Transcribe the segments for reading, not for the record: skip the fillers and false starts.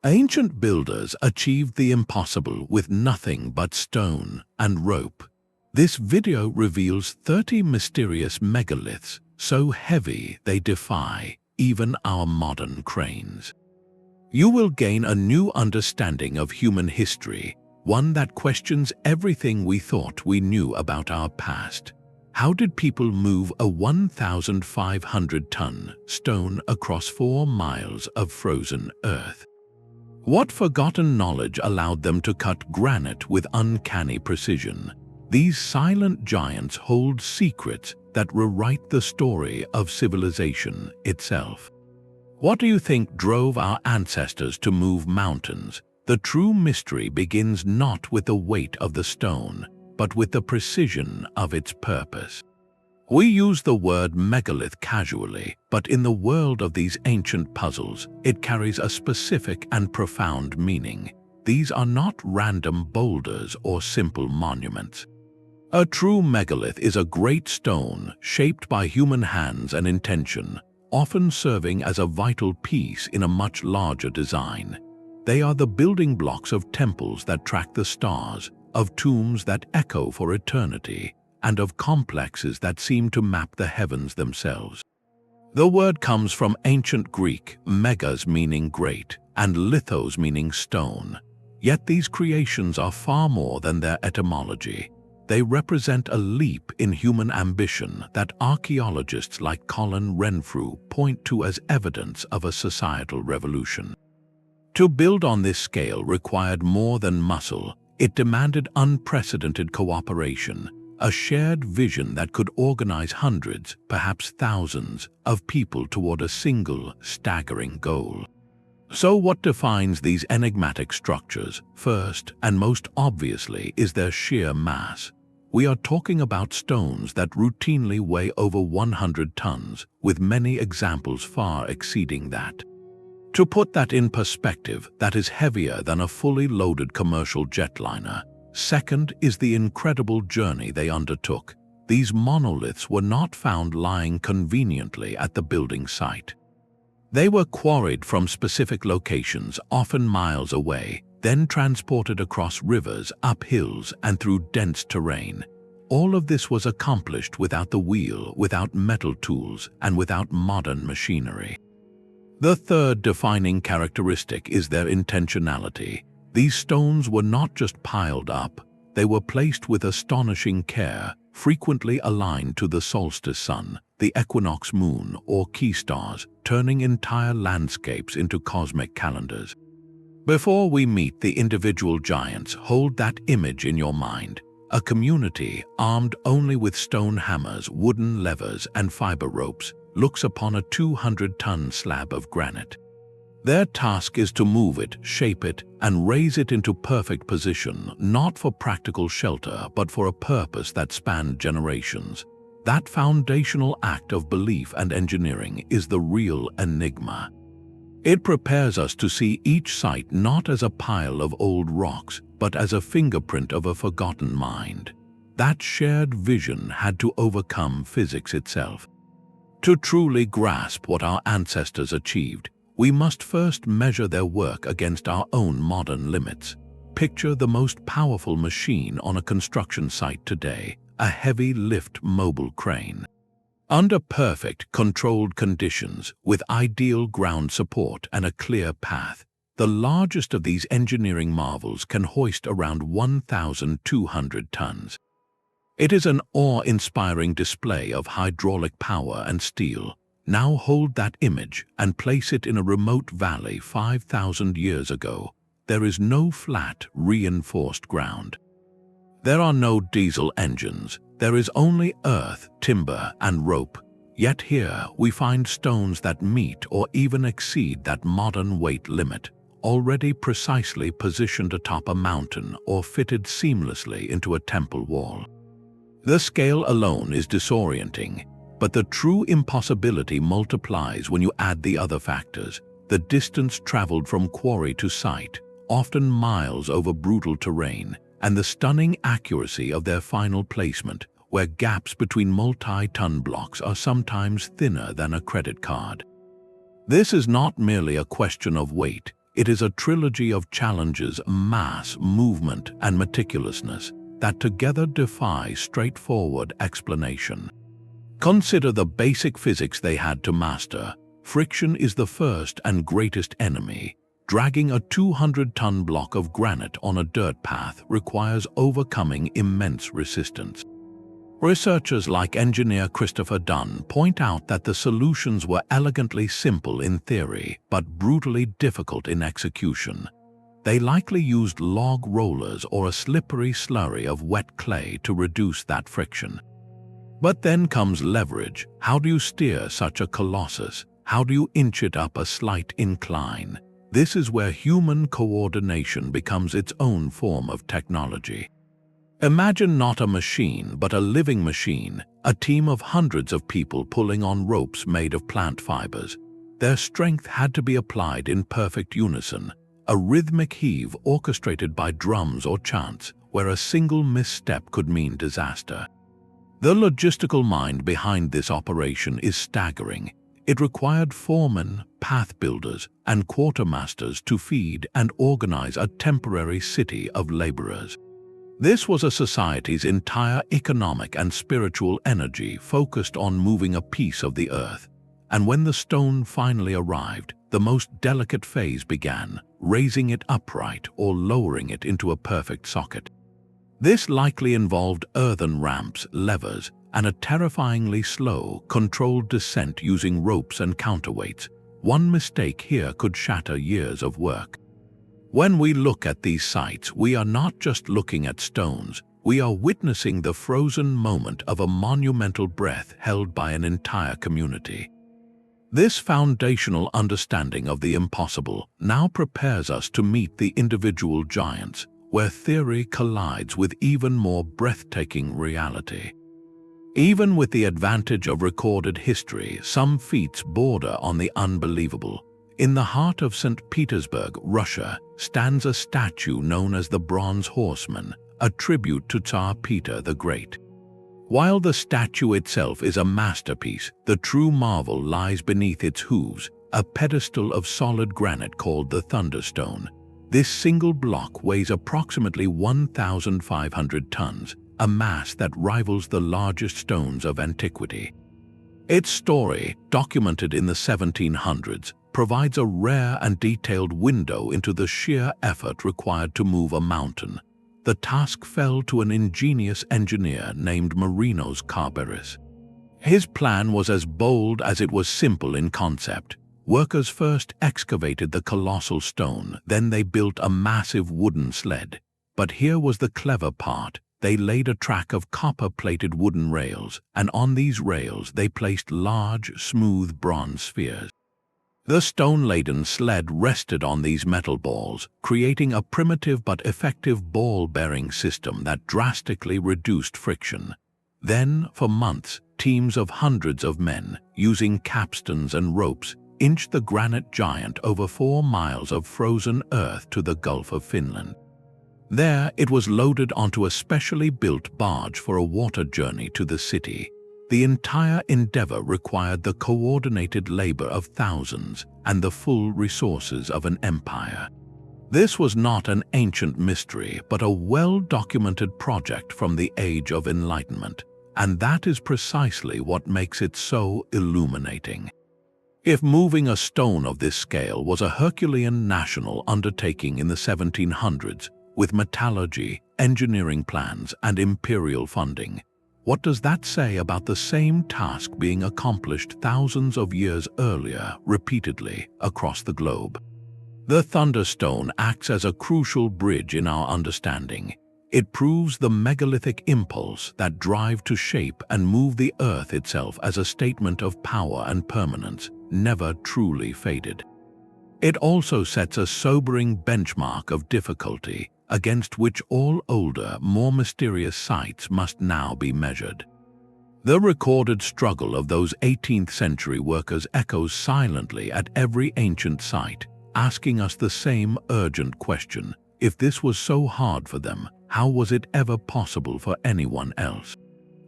Ancient builders achieved the impossible with nothing but stone and rope. This video reveals 30 mysterious megaliths so heavy they defy even our modern cranes. You will gain a new understanding of human history, one that questions everything we thought we knew about our past. How did people move a 1,500-ton stone across 4 miles of frozen earth? What forgotten knowledge allowed them to cut granite with uncanny precision? These silent giants hold secrets that rewrite the story of civilization itself. What do you think drove our ancestors to move mountains? The true mystery begins not with the weight of the stone, but with the precision of its purpose. We use the word megalith casually, but in the world of these ancient puzzles, it carries a specific and profound meaning. These are not random boulders or simple monuments. A true megalith is a great stone shaped by human hands and intention, often serving as a vital piece in a much larger design. They are the building blocks of temples that track the stars, of tombs that echo for eternity, and of complexes that seem to map the heavens themselves. The word comes from ancient Greek, megas meaning great, and lithos meaning stone. Yet these creations are far more than their etymology. They represent a leap in human ambition that archaeologists like Colin Renfrew point to as evidence of a societal revolution. To build on this scale required more than muscle. It demanded unprecedented cooperation, a shared vision that could organize hundreds, perhaps thousands, of people toward a single, staggering goal. So what defines these enigmatic structures, first and most obviously, is their sheer mass. We are talking about stones that routinely weigh over 100 tons, with many examples far exceeding that. To put that in perspective, that is heavier than a fully loaded commercial jetliner. Second is the incredible journey they undertook. These monoliths were not found lying conveniently at the building site. They were quarried from specific locations, often miles away, then transported across rivers, up hills, and through dense terrain. All of this was accomplished without the wheel, without metal tools, and without modern machinery. The third defining characteristic is their intentionality. These stones were not just piled up, they were placed with astonishing care, frequently aligned to the solstice sun, the equinox moon, or key stars, turning entire landscapes into cosmic calendars. Before we meet the individual giants, hold that image in your mind. A community, armed only with stone hammers, wooden levers, and fiber ropes, looks upon a 200-ton slab of granite. Their task is to move it, shape it, and raise it into perfect position, not for practical shelter, but for a purpose that spanned generations. That foundational act of belief and engineering is the real enigma. It prepares us to see each site not as a pile of old rocks, but as a fingerprint of a forgotten mind. That shared vision had to overcome physics itself. To truly grasp what our ancestors achieved, we must first measure their work against our own modern limits. Picture the most powerful machine on a construction site today, a heavy lift mobile crane. Under perfect, controlled conditions, with ideal ground support and a clear path, the largest of these engineering marvels can hoist around 1,200 tons. It is an awe-inspiring display of hydraulic power and steel. Now hold that image and place it in a remote valley 5,000 years ago. There is no flat, reinforced ground. There are no diesel engines. There is only earth, timber, and rope. Yet here we find stones that meet or even exceed that modern weight limit, already precisely positioned atop a mountain or fitted seamlessly into a temple wall. The scale alone is disorienting, but the true impossibility multiplies when you add the other factors. The distance traveled from quarry to site, often miles over brutal terrain, and the stunning accuracy of their final placement, where gaps between multi-ton blocks are sometimes thinner than a credit card. This is not merely a question of weight, It is a trilogy of challenges, mass, movement, and meticulousness that together defy straightforward explanation. Consider the basic physics they had to master. Friction is the first and greatest enemy. Dragging a 200-ton block of granite on a dirt path requires overcoming immense resistance. Researchers like engineer Christopher Dunn point out that the solutions were elegantly simple in theory, but brutally difficult in execution. They likely used log rollers or a slippery slurry of wet clay to reduce that friction. But then comes leverage. How do you steer such a colossus? How do you inch it up a slight incline? This is where human coordination becomes its own form of technology. Imagine not a machine, but a living machine, a team of hundreds of people pulling on ropes made of plant fibers. Their strength had to be applied in perfect unison, a rhythmic heave orchestrated by drums or chants, where a single misstep could mean disaster. The logistical mind behind this operation is staggering. It required foremen, path builders, and quartermasters to feed and organize a temporary city of laborers. This was a society's entire economic and spiritual energy focused on moving a piece of the earth. And when the stone finally arrived, the most delicate phase began, raising it upright or lowering it into a perfect socket. This likely involved earthen ramps, levers, and a terrifyingly slow, controlled descent using ropes and counterweights. One mistake here could shatter years of work. When we look at these sites, we are not just looking at stones, we are witnessing the frozen moment of a monumental breath held by an entire community. This foundational understanding of the impossible now prepares us to meet the individual giants, where theory collides with even more breathtaking reality. Even with the advantage of recorded history, some feats border on the unbelievable. In the heart of St. Petersburg, Russia, stands a statue known as the Bronze Horseman, a tribute to Tsar Peter the Great. While the statue itself is a masterpiece, the true marvel lies beneath its hooves, a pedestal of solid granite called the Thunderstone. This single block weighs approximately 1,500 tons, a mass that rivals the largest stones of antiquity. Its story, documented in the 1700s, provides a rare and detailed window into the sheer effort required to move a mountain. The task fell to an ingenious engineer named Marinos Carberis. His plan was as bold as it was simple in concept. Workers first excavated the colossal stone, then they built a massive wooden sled. But here was the clever part. They laid a track of copper-plated wooden rails, and on these rails they placed large, smooth bronze spheres. The stone-laden sled rested on these metal balls, creating a primitive but effective ball-bearing system that drastically reduced friction. Then, for months, teams of hundreds of men, using capstans and ropes, inched the granite giant over 4 miles of frozen earth to the Gulf of Finland. There, it was loaded onto a specially built barge for a water journey to the city. The entire endeavor required the coordinated labor of thousands and the full resources of an empire. This was not an ancient mystery, but a well-documented project from the Age of Enlightenment, and that is precisely what makes it so illuminating. If moving a stone of this scale was a Herculean national undertaking in the 1700s, with metallurgy, engineering plans, and imperial funding, what does that say about the same task being accomplished thousands of years earlier, repeatedly, across the globe? The Thunderstone acts as a crucial bridge in our understanding. It proves the megalithic impulse, that drive to shape and move the earth itself as a statement of power and permanence, never truly faded. It also sets a sobering benchmark of difficulty, against which all older, more mysterious sites must now be measured. The recorded struggle of those 18th-century workers echoes silently at every ancient site, asking us the same urgent question: if this was so hard for them, how was it ever possible for anyone else?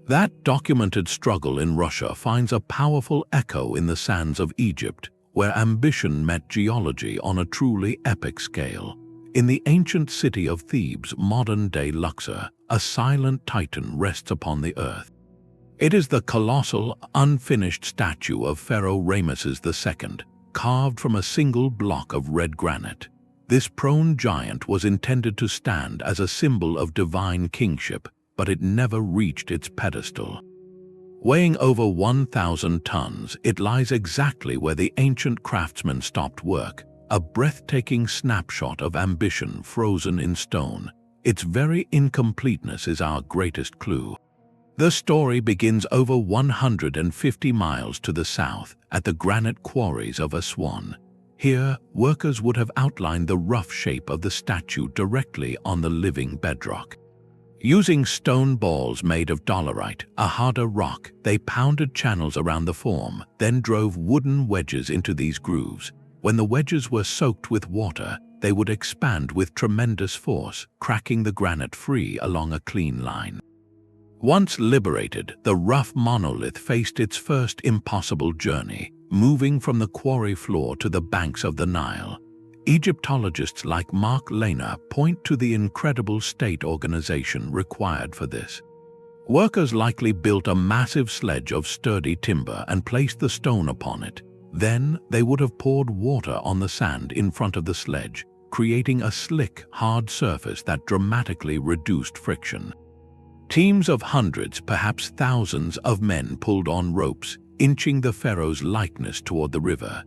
That documented struggle in Russia finds a powerful echo in the sands of Egypt, where ambition met geology on a truly epic scale. In the ancient city of Thebes, modern-day Luxor, a silent titan rests upon the earth. It is the colossal, unfinished statue of Pharaoh Ramses II, carved from a single block of red granite. This prone giant was intended to stand as a symbol of divine kingship, but it never reached its pedestal. Weighing over 1,000 tons, it lies exactly where the ancient craftsmen stopped work, a breathtaking snapshot of ambition frozen in stone. Its very incompleteness is our greatest clue. The story begins over 150 miles to the south, at the granite quarries of Aswan. Here, workers would have outlined the rough shape of the statue directly on the living bedrock. Using stone balls made of dolerite, a harder rock, they pounded channels around the form, then drove wooden wedges into these grooves. When the wedges were soaked with water, they would expand with tremendous force, cracking the granite free along a clean line. Once liberated, the rough monolith faced its first impossible journey, moving from the quarry floor to the banks of the Nile. Egyptologists like Mark Lehner point to the incredible state organization required for this. Workers likely built a massive sledge of sturdy timber and placed the stone upon it. Then they would have poured water on the sand in front of the sledge, creating a slick, hard surface that dramatically reduced friction. Teams of hundreds, perhaps thousands of men pulled on ropes, inching the pharaoh's likeness toward the river.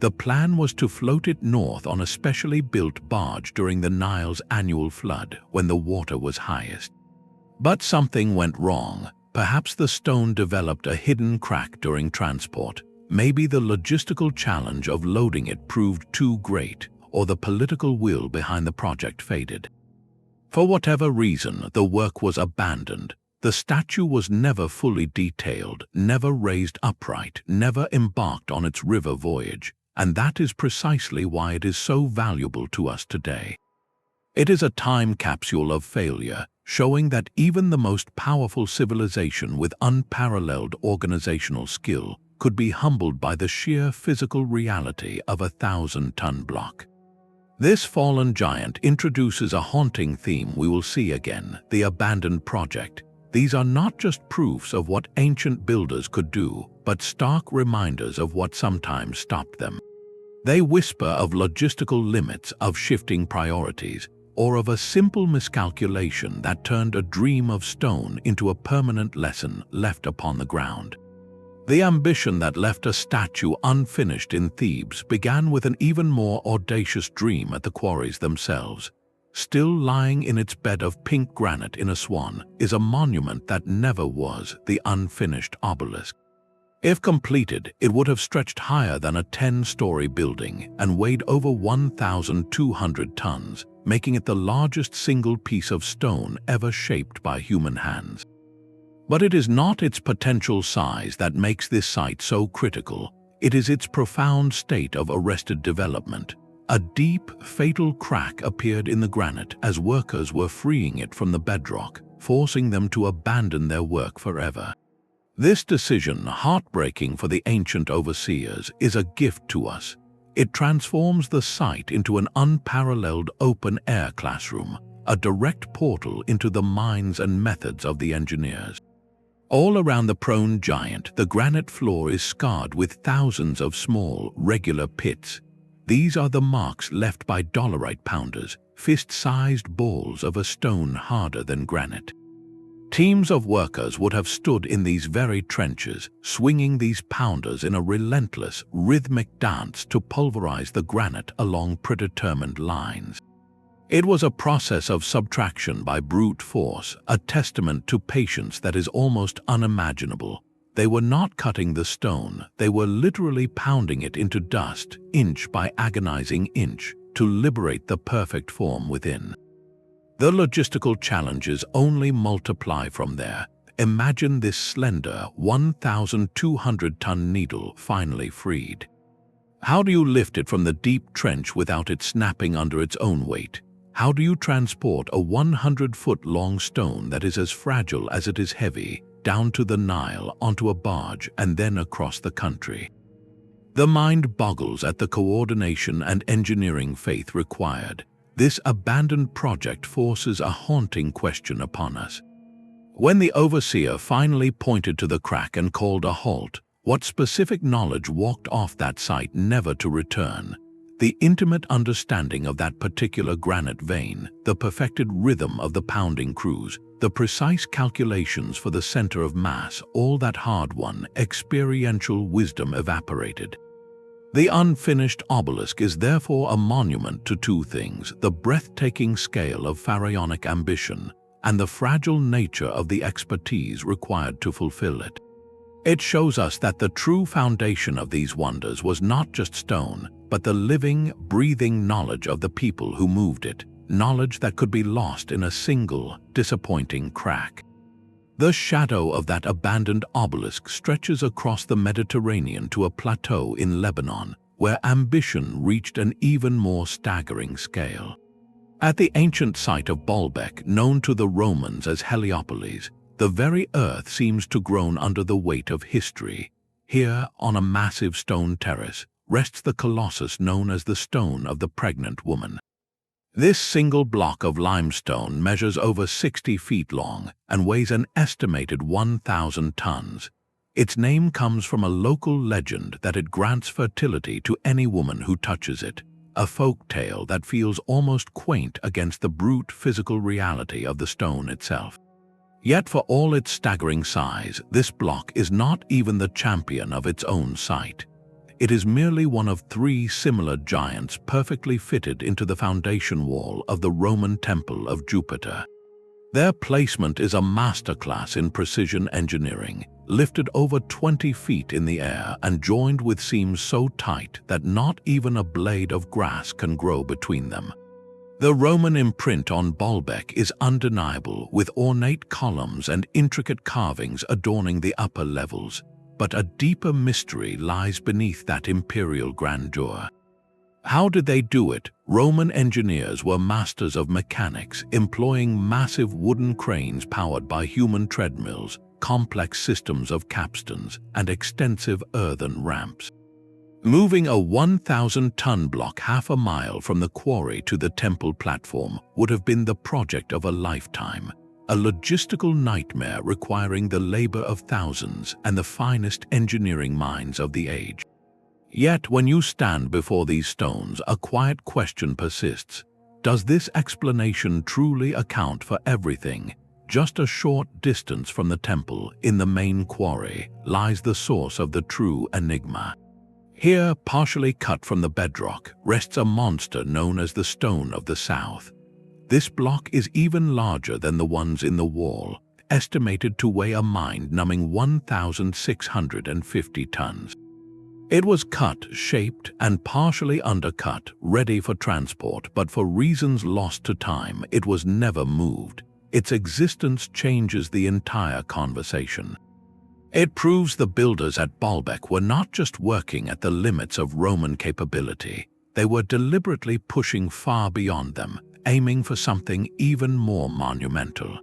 The plan was to float it north on a specially built barge during the Nile's annual flood, when the water was highest. But something went wrong. Perhaps the stone developed a hidden crack during transport. Maybe the logistical challenge of loading it proved too great, or the political will behind the project faded. For whatever reason, the work was abandoned. The statue was never fully detailed, never raised upright, never embarked on its river voyage, and that is precisely why it is so valuable to us today. It is a time capsule of failure, showing that even the most powerful civilization with unparalleled organizational skill could be humbled by the sheer physical reality of a 1,000-ton block. This fallen giant introduces a haunting theme we will see again: the abandoned project. These are not just proofs of what ancient builders could do, but stark reminders of what sometimes stopped them. They whisper of logistical limits, of shifting priorities, or of a simple miscalculation that turned a dream of stone into a permanent lesson left upon the ground. The ambition that left a statue unfinished in Thebes began with an even more audacious dream at the quarries themselves. Still lying in its bed of pink granite in Aswan is a monument that never was, the unfinished obelisk. If completed, it would have stretched higher than a 10-story building and weighed over 1,200 tons, making it the largest single piece of stone ever shaped by human hands. But it is not its potential size that makes this site so critical. It is its profound state of arrested development. A deep, fatal crack appeared in the granite as workers were freeing it from the bedrock, forcing them to abandon their work forever. This decision, heartbreaking for the ancient overseers, is a gift to us. It transforms the site into an unparalleled open-air classroom, a direct portal into the minds and methods of the engineers. All around the prone giant, the granite floor is scarred with thousands of small, regular pits. These are the marks left by dolerite pounders, fist-sized balls of a stone harder than granite. Teams of workers would have stood in these very trenches, swinging these pounders in a relentless, rhythmic dance to pulverize the granite along predetermined lines. It was a process of subtraction by brute force, a testament to patience that is almost unimaginable. They were not cutting the stone, they were literally pounding it into dust, inch by agonizing inch, to liberate the perfect form within. The logistical challenges only multiply from there. Imagine this slender, 1,200-ton needle finally freed. How do you lift it from the deep trench without it snapping under its own weight? How do you transport a 100-foot-long stone that is as fragile as it is heavy, down to the Nile onto a barge and then across the country? The mind boggles at the coordination and engineering faith required. This abandoned project forces a haunting question upon us. When the overseer finally pointed to the crack and called a halt, what specific knowledge walked off that site never to return? The intimate understanding of that particular granite vein, the perfected rhythm of the pounding cruise, the precise calculations for the center of mass, all that hard-won, experiential wisdom evaporated. The unfinished obelisk is therefore a monument to two things: the breathtaking scale of pharaonic ambition and the fragile nature of the expertise required to fulfill it. It shows us that the true foundation of these wonders was not just stone, but the living, breathing knowledge of the people who moved it, knowledge that could be lost in a single, disappointing crack. The shadow of that abandoned obelisk stretches across the Mediterranean to a plateau in Lebanon, where ambition reached an even more staggering scale. At the ancient site of Baalbek, known to the Romans as Heliopolis, the very earth seems to groan under the weight of history. Here, on a massive stone terrace, rests the Colossus known as the Stone of the Pregnant Woman. This single block of limestone measures over 60 feet long and weighs an estimated 1,000 tons. Its name comes from a local legend that it grants fertility to any woman who touches it, a folk tale that feels almost quaint against the brute physical reality of the stone itself. Yet for all its staggering size, this block is not even the champion of its own site. It is merely one of three similar giants perfectly fitted into the foundation wall of the Roman Temple of Jupiter. Their placement is a masterclass in precision engineering, lifted over 20 feet in the air and joined with seams so tight that not even a blade of grass can grow between them. The Roman imprint on Baalbek is undeniable, with ornate columns and intricate carvings adorning the upper levels, but a deeper mystery lies beneath that imperial grandeur. How did they do it? Roman engineers were masters of mechanics, employing massive wooden cranes powered by human treadmills, complex systems of capstans, and extensive earthen ramps. Moving a 1,000-ton block half a mile from the quarry to the temple platform would have been the project of a lifetime, a logistical nightmare requiring the labor of thousands and the finest engineering minds of the age. Yet when you stand before these stones, a quiet question persists. Does this explanation truly account for everything? Just a short distance from the temple, in the main quarry, lies the source of the true enigma. Here, partially cut from the bedrock, rests a monster known as the Stone of the South. This block is even larger than the ones in the wall, estimated to weigh a mind-numbing 1,650 tons. It was cut, shaped, and partially undercut, ready for transport, but for reasons lost to time, it was never moved. Its existence changes the entire conversation. It proves the builders at Baalbek were not just working at the limits of Roman capability, they were deliberately pushing far beyond them, aiming for something even more monumental.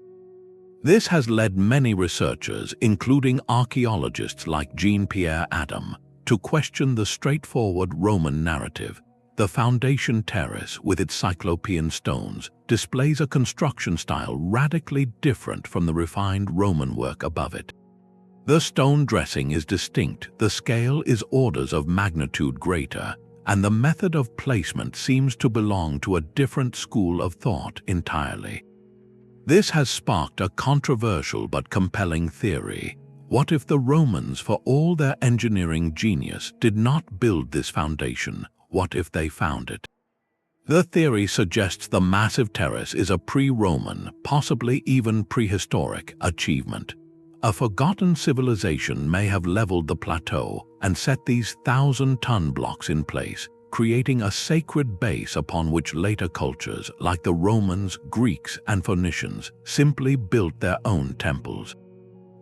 This has led many researchers, including archaeologists like Jean-Pierre Adam, to question the straightforward Roman narrative. The foundation terrace, with its cyclopean stones, displays a construction style radically different from the refined Roman work above it. The stone dressing is distinct, the scale is orders of magnitude greater, and the method of placement seems to belong to a different school of thought entirely. This has sparked a controversial but compelling theory. What if the Romans, for all their engineering genius, did not build this foundation? What if they found it? The theory suggests the massive terrace is a pre-Roman, possibly even prehistoric, achievement. A forgotten civilization may have leveled the plateau and set these 1,000-ton blocks in place, creating a sacred base upon which later cultures, like the Romans, Greeks, and Phoenicians, simply built their own temples.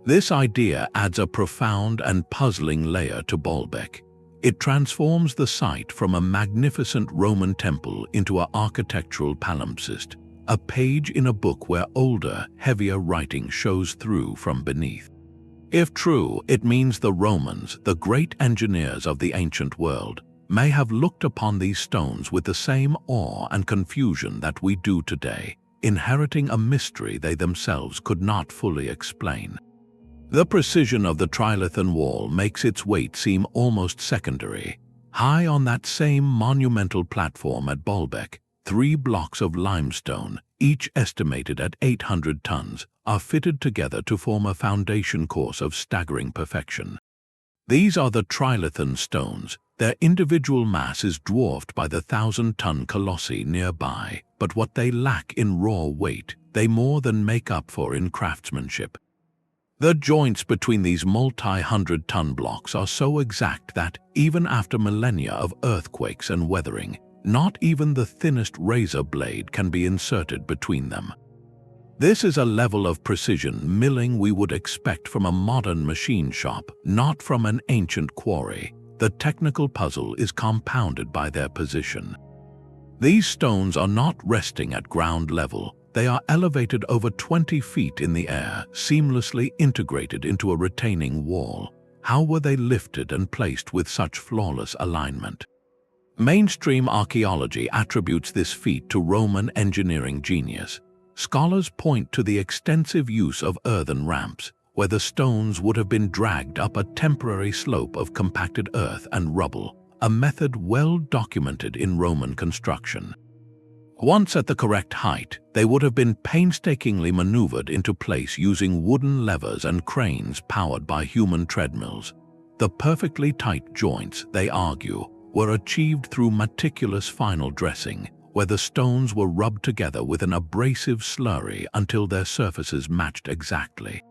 This idea adds a profound and puzzling layer to Baalbek. It transforms the site from a magnificent Roman temple into an architectural palimpsest, a page in a book where older, heavier writing shows through from beneath. If true, it means the Romans, the great engineers of the ancient world, may have looked upon these stones with the same awe and confusion that we do today, inheriting a mystery they themselves could not fully explain. The precision of the Trilithon wall makes its weight seem almost secondary. High on that same monumental platform at Baalbek, 3 blocks of limestone, each estimated at 800 tons, are fitted together to form a foundation course of staggering perfection. These are the Trilithon stones. Their individual mass is dwarfed by the 1,000-ton colossi nearby, but what they lack in raw weight, they more than make up for in craftsmanship. The joints between these multi-hundred-ton blocks are so exact that, even after millennia of earthquakes and weathering, not even the thinnest razor blade can be inserted between them. This is a level of precision milling we would expect from a modern machine shop, not from an ancient quarry. The technical puzzle is compounded by their position. These stones are not resting at ground level. They are elevated over 20 feet in the air, seamlessly integrated into a retaining wall. How were they lifted and placed with such flawless alignment? Mainstream archaeology attributes this feat to Roman engineering genius. Scholars point to the extensive use of earthen ramps, where the stones would have been dragged up a temporary slope of compacted earth and rubble, a method well documented in Roman construction. Once at the correct height, they would have been painstakingly maneuvered into place using wooden levers and cranes powered by human treadmills. The perfectly tight joints, they argue, were achieved through meticulous final dressing, where the stones were rubbed together with an abrasive slurry until their surfaces matched exactly.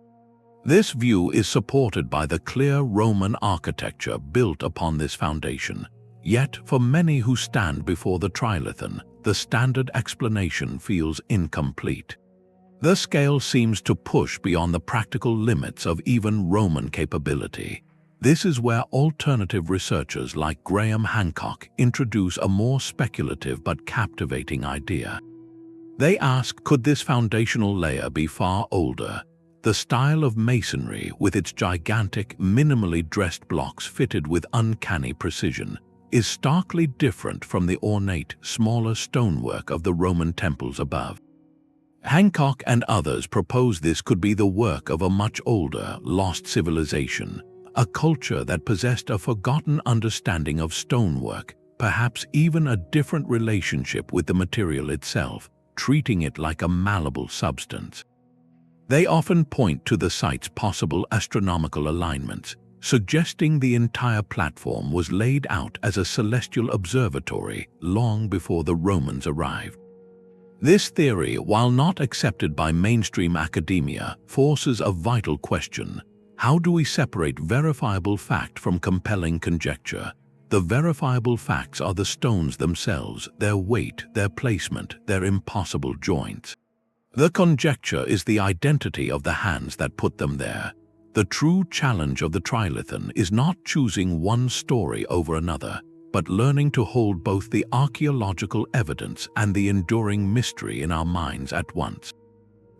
This view is supported by the clear Roman architecture built upon this foundation. Yet, for many who stand before the Trilithon, the standard explanation feels incomplete. The scale seems to push beyond the practical limits of even Roman capability. This is where alternative researchers like Graham Hancock introduce a more speculative but captivating idea. They ask, could this foundational layer be far older? The style of masonry, with its gigantic, minimally dressed blocks fitted with uncanny precision, is starkly different from the ornate, smaller stonework of the Roman temples above. Hancock and others propose this could be the work of a much older, lost civilization, a culture that possessed a forgotten understanding of stonework, perhaps even a different relationship with the material itself, treating it like a malleable substance. They often point to the site's possible astronomical alignments, suggesting the entire platform was laid out as a celestial observatory long before the Romans arrived. This theory, while not accepted by mainstream academia, forces a vital question. How do we separate verifiable fact from compelling conjecture? The verifiable facts are the stones themselves, their weight, their placement, their impossible joints. The conjecture is the identity of the hands that put them there. The true challenge of the Trilithon is not choosing one story over another, but learning to hold both the archaeological evidence and the enduring mystery in our minds at once.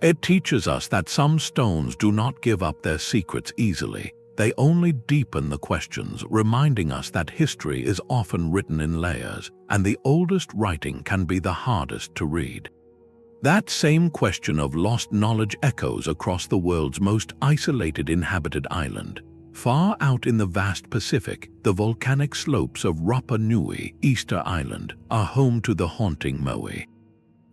It teaches us that some stones do not give up their secrets easily. They only deepen the questions, reminding us that history is often written in layers, and the oldest writing can be the hardest to read. That same question of lost knowledge echoes across the world's most isolated inhabited island. Far out in the vast Pacific, the volcanic slopes of Rapa Nui, Easter Island, are home to the haunting Moai.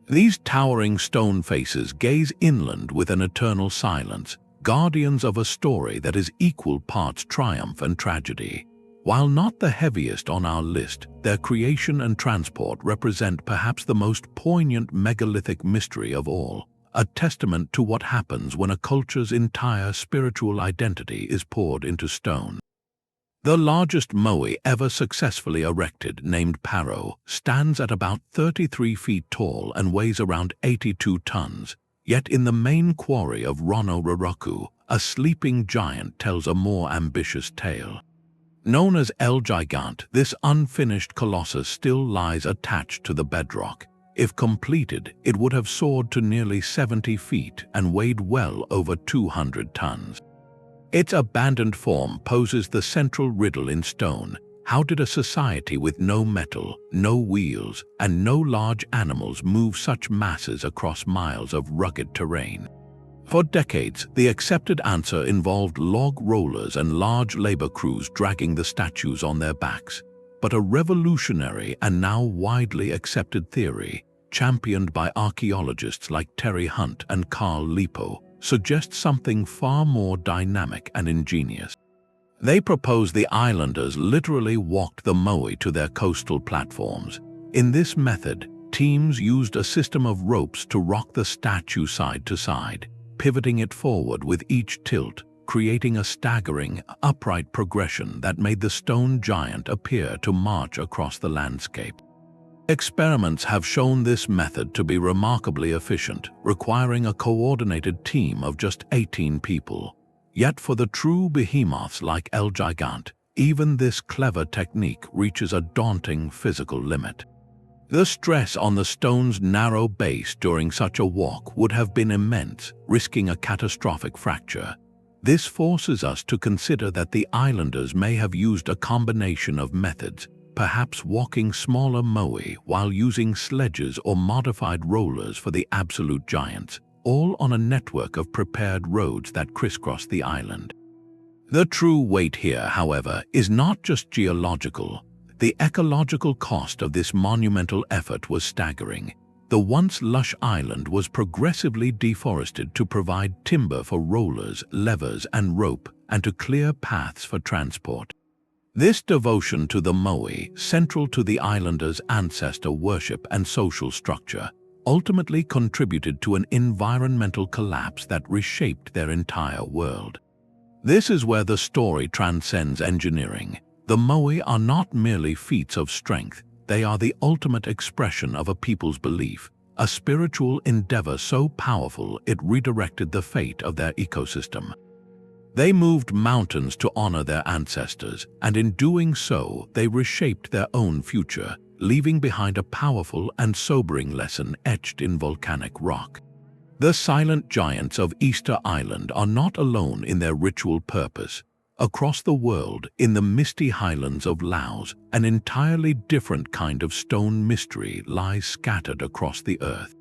These towering stone faces gaze inland with an eternal silence, guardians of a story that is equal parts triumph and tragedy. While not the heaviest on our list, their creation and transport represent perhaps the most poignant megalithic mystery of all, a testament to what happens when a culture's entire spiritual identity is poured into stone. The largest Moai ever successfully erected, named Paro, stands at about 33 feet tall and weighs around 82 tons. Yet in the main quarry of Rono-Roroku, a sleeping giant tells a more ambitious tale. Known as El Gigante, this unfinished colossus still lies attached to the bedrock. If completed, it would have soared to nearly 70 feet and weighed well over 200 tons. Its abandoned form poses the central riddle in stone. How did a society with no metal, no wheels, and no large animals move such masses across miles of rugged terrain? For decades, the accepted answer involved log rollers and large labor crews dragging the statues on their backs. But a revolutionary and now widely accepted theory, championed by archaeologists like Terry Hunt and Carl Lipo, suggests something far more dynamic and ingenious. They propose the islanders literally walked the Moai to their coastal platforms. In this method, teams used a system of ropes to rock the statue side to side, pivoting it forward with each tilt, creating a staggering, upright progression that made the stone giant appear to march across the landscape. Experiments have shown this method to be remarkably efficient, requiring a coordinated team of just 18 people. Yet for the true behemoths like El Gigante, even this clever technique reaches a daunting physical limit. The stress on the stone's narrow base during such a walk would have been immense, risking a catastrophic fracture. This forces us to consider that the islanders may have used a combination of methods, perhaps walking smaller Moai while using sledges or modified rollers for the absolute giants, all on a network of prepared roads that crisscross the island. The true weight here, however, is not just geological. The ecological cost of this monumental effort was staggering. The once lush island was progressively deforested to provide timber for rollers, levers, and rope, and to clear paths for transport. This devotion to the Moai, central to the islanders' ancestor worship and social structure, ultimately contributed to an environmental collapse that reshaped their entire world. This is where the story transcends engineering. The Moai are not merely feats of strength, they are the ultimate expression of a people's belief, a spiritual endeavor so powerful it redirected the fate of their ecosystem. They moved mountains to honor their ancestors, and in doing so, they reshaped their own future, leaving behind a powerful and sobering lesson etched in volcanic rock. The silent giants of Easter Island are not alone in their ritual purpose. Across the world, in the misty highlands of Laos, an entirely different kind of stone mystery lies scattered across the earth.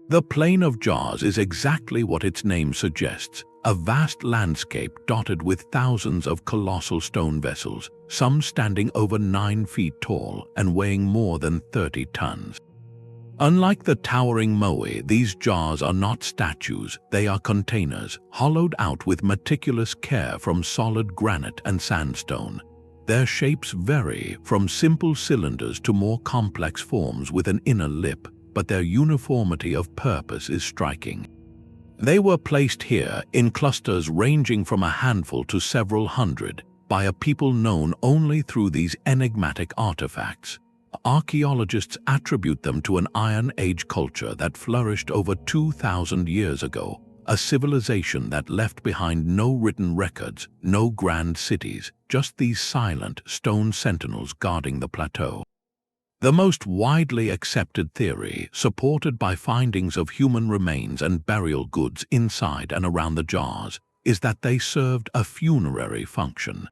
The Plain of Jars is exactly what its name suggests, a vast landscape dotted with thousands of colossal stone vessels, some standing over 9 feet tall and weighing more than 30 tons. Unlike the towering Moai, these jars are not statues, they are containers, hollowed out with meticulous care from solid granite and sandstone. Their shapes vary from simple cylinders to more complex forms with an inner lip, but their uniformity of purpose is striking. They were placed here in clusters ranging from a handful to several hundred by a people known only through these enigmatic artifacts. Archaeologists attribute them to an Iron Age culture that flourished over 2,000 years ago, a civilization that left behind no written records, no grand cities, just these silent stone sentinels guarding the plateau. The most widely accepted theory, supported by findings of human remains and burial goods inside and around the jars, is that they served a funerary function.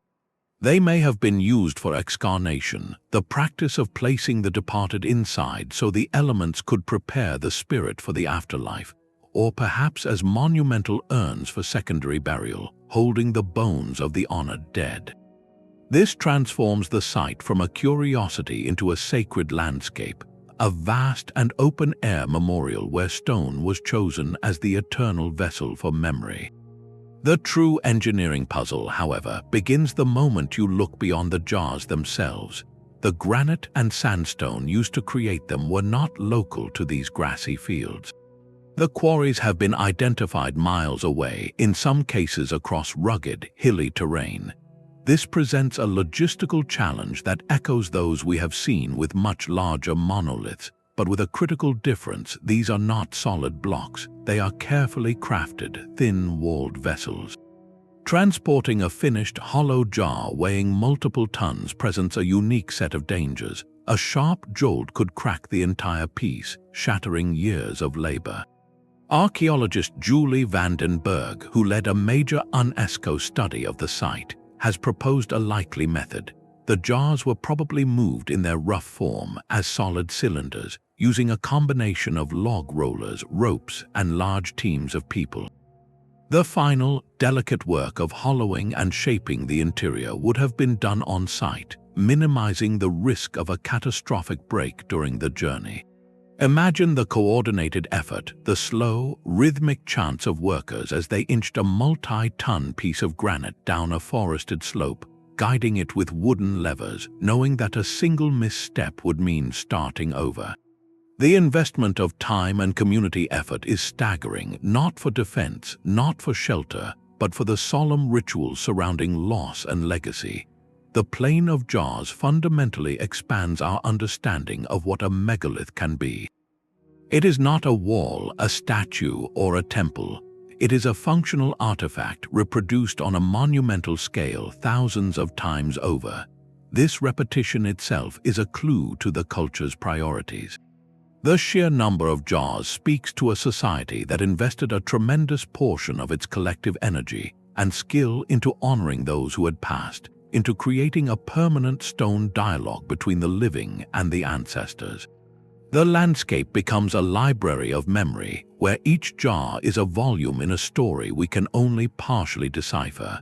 They may have been used for excarnation, the practice of placing the departed inside so the elements could prepare the spirit for the afterlife, or perhaps as monumental urns for secondary burial, holding the bones of the honored dead. This transforms the site from a curiosity into a sacred landscape, a vast and open-air memorial where stone was chosen as the eternal vessel for memory. The true engineering puzzle, however, begins the moment you look beyond the jars themselves. The granite and sandstone used to create them were not local to these grassy fields. The quarries have been identified miles away, in some cases across rugged, hilly terrain. This presents a logistical challenge that echoes those we have seen with much larger monoliths, but with a critical difference: these are not solid blocks, they are carefully crafted, thin-walled vessels. Transporting a finished hollow jar weighing multiple tons presents a unique set of dangers. A sharp jolt could crack the entire piece, shattering years of labor. Archaeologist Julie van den Berg, who led a major UNESCO study of the site, has proposed a likely method. The jars were probably moved in their rough form as solid cylinders, using a combination of log rollers, ropes, and large teams of people. The final, delicate work of hollowing and shaping the interior would have been done on site, minimizing the risk of a catastrophic break during the journey. Imagine the coordinated effort, the slow, rhythmic chants of workers as they inched a multi-ton piece of granite down a forested slope, guiding it with wooden levers, knowing that a single misstep would mean starting over. The investment of time and community effort is staggering, not for defense, not for shelter, but for the solemn rituals surrounding loss and legacy. The plane of jars fundamentally expands our understanding of what a megalith can be. It is not a wall, a statue, or a temple. It is a functional artifact reproduced on a monumental scale thousands of times over. This repetition itself is a clue to the culture's priorities. The sheer number of jars speaks to a society that invested a tremendous portion of its collective energy and skill into honoring those who had passed, into creating a permanent stone dialogue between the living and the ancestors. The landscape becomes a library of memory, where each jar is a volume in a story we can only partially decipher.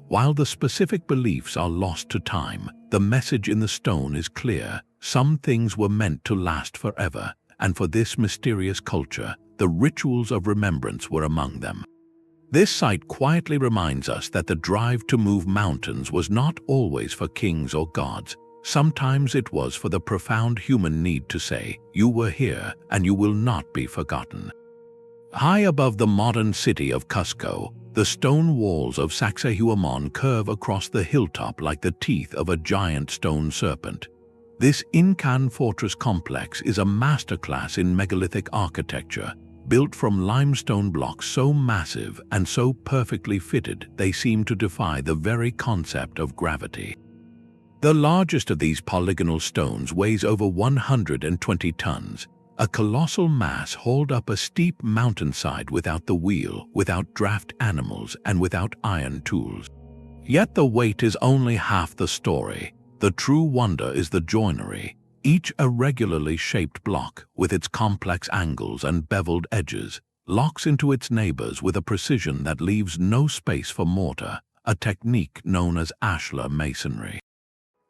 While the specific beliefs are lost to time, the message in the stone is clear. Some things were meant to last forever, and for this mysterious culture, the rituals of remembrance were among them. This site quietly reminds us that the drive to move mountains was not always for kings or gods. Sometimes it was for the profound human need to say, "You were here, and you will not be forgotten." High above the modern city of Cusco, the stone walls of Sacsayhuamán curve across the hilltop like the teeth of a giant stone serpent. This Incan fortress complex is a masterclass in megalithic architecture, built from limestone blocks so massive and so perfectly fitted they seem to defy the very concept of gravity. The largest of these polygonal stones weighs over 120 tons, a colossal mass hauled up a steep mountainside without the wheel, without draft animals, and without iron tools. Yet the weight is only half the story. The true wonder is the joinery. Each irregularly shaped block, with its complex angles and beveled edges, locks into its neighbors with a precision that leaves no space for mortar, a technique known as ashlar masonry.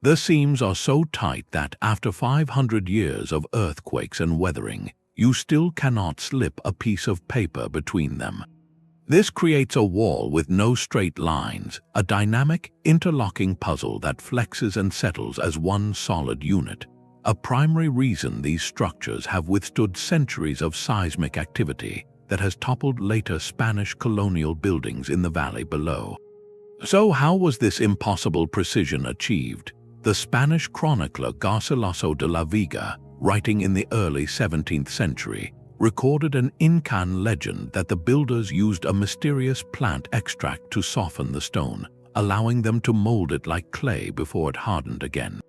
The seams are so tight that after 500 years of earthquakes and weathering, you still cannot slip a piece of paper between them. This creates a wall with no straight lines, a dynamic, interlocking puzzle that flexes and settles as one solid unit. A primary reason these structures have withstood centuries of seismic activity that has toppled later Spanish colonial buildings in the valley below. So how was this impossible precision achieved? The Spanish chronicler Garcilaso de la Vega, writing in the early 17th century, recorded an Incan legend that the builders used a mysterious plant extract to soften the stone, allowing them to mold it like clay before it hardened again.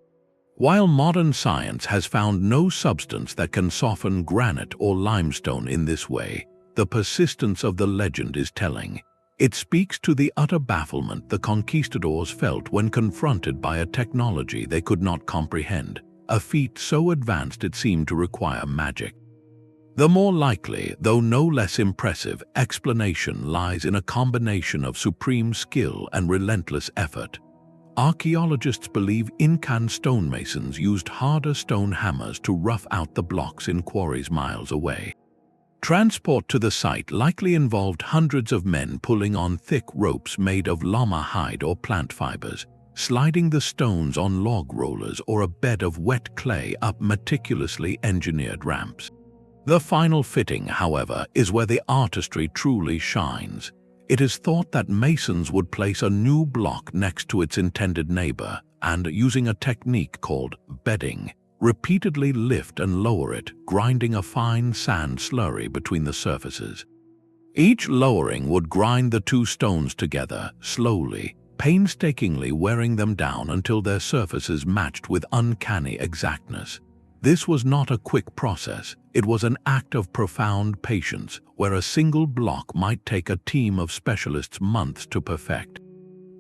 While modern science has found no substance that can soften granite or limestone in this way, the persistence of the legend is telling. It speaks to the utter bafflement the conquistadors felt when confronted by a technology they could not comprehend, a feat so advanced it seemed to require magic. The more likely, though no less impressive, explanation lies in a combination of supreme skill and relentless effort. Archaeologists believe Incan stonemasons used harder stone hammers to rough out the blocks in quarries miles away. Transport to the site likely involved hundreds of men pulling on thick ropes made of llama hide or plant fibers, sliding the stones on log rollers or a bed of wet clay up meticulously engineered ramps. The final fitting, however, is where the artistry truly shines. It is thought that masons would place a new block next to its intended neighbor and, using a technique called bedding, repeatedly lift and lower it, grinding a fine sand slurry between the surfaces. Each lowering would grind the two stones together, slowly, painstakingly wearing them down until their surfaces matched with uncanny exactness. This was not a quick process, it was an act of profound patience, where a single block might take a team of specialists months to perfect.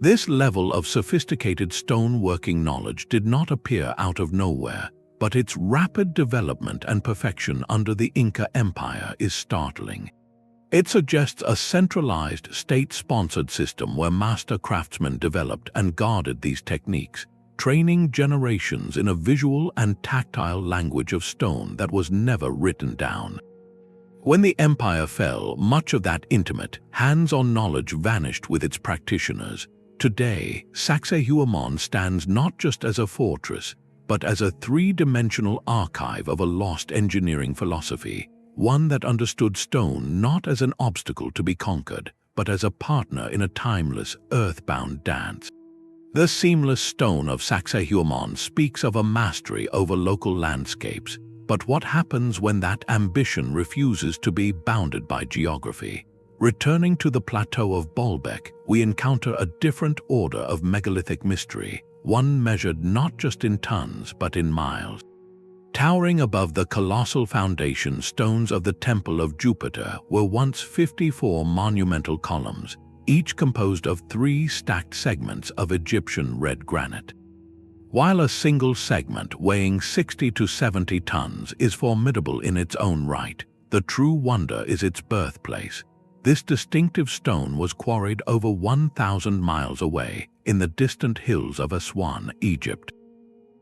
This level of sophisticated stone-working knowledge did not appear out of nowhere, but its rapid development and perfection under the Inca Empire is startling. It suggests a centralized, state-sponsored system where master craftsmen developed and guarded these techniques, training generations in a visual and tactile language of stone that was never written down. When the empire fell, much of that intimate, hands-on knowledge vanished with its practitioners. Today, Sacsayhuamán stands not just as a fortress, but as a three-dimensional archive of a lost engineering philosophy, one that understood stone not as an obstacle to be conquered, but as a partner in a timeless, earthbound dance. The seamless stone of Sacsayhuamán speaks of a mastery over local landscapes, but what happens when that ambition refuses to be bounded by geography? Returning to the plateau of Baalbek, we encounter a different order of megalithic mystery, one measured not just in tons but in miles. Towering above the colossal foundation stones of the Temple of Jupiter were once 54 monumental columns, each composed of 3 stacked segments of Egyptian red granite. While a single segment weighing 60 to 70 tons is formidable in its own right, the true wonder is its birthplace. This distinctive stone was quarried over 1,000 miles away in the distant hills of Aswan, Egypt.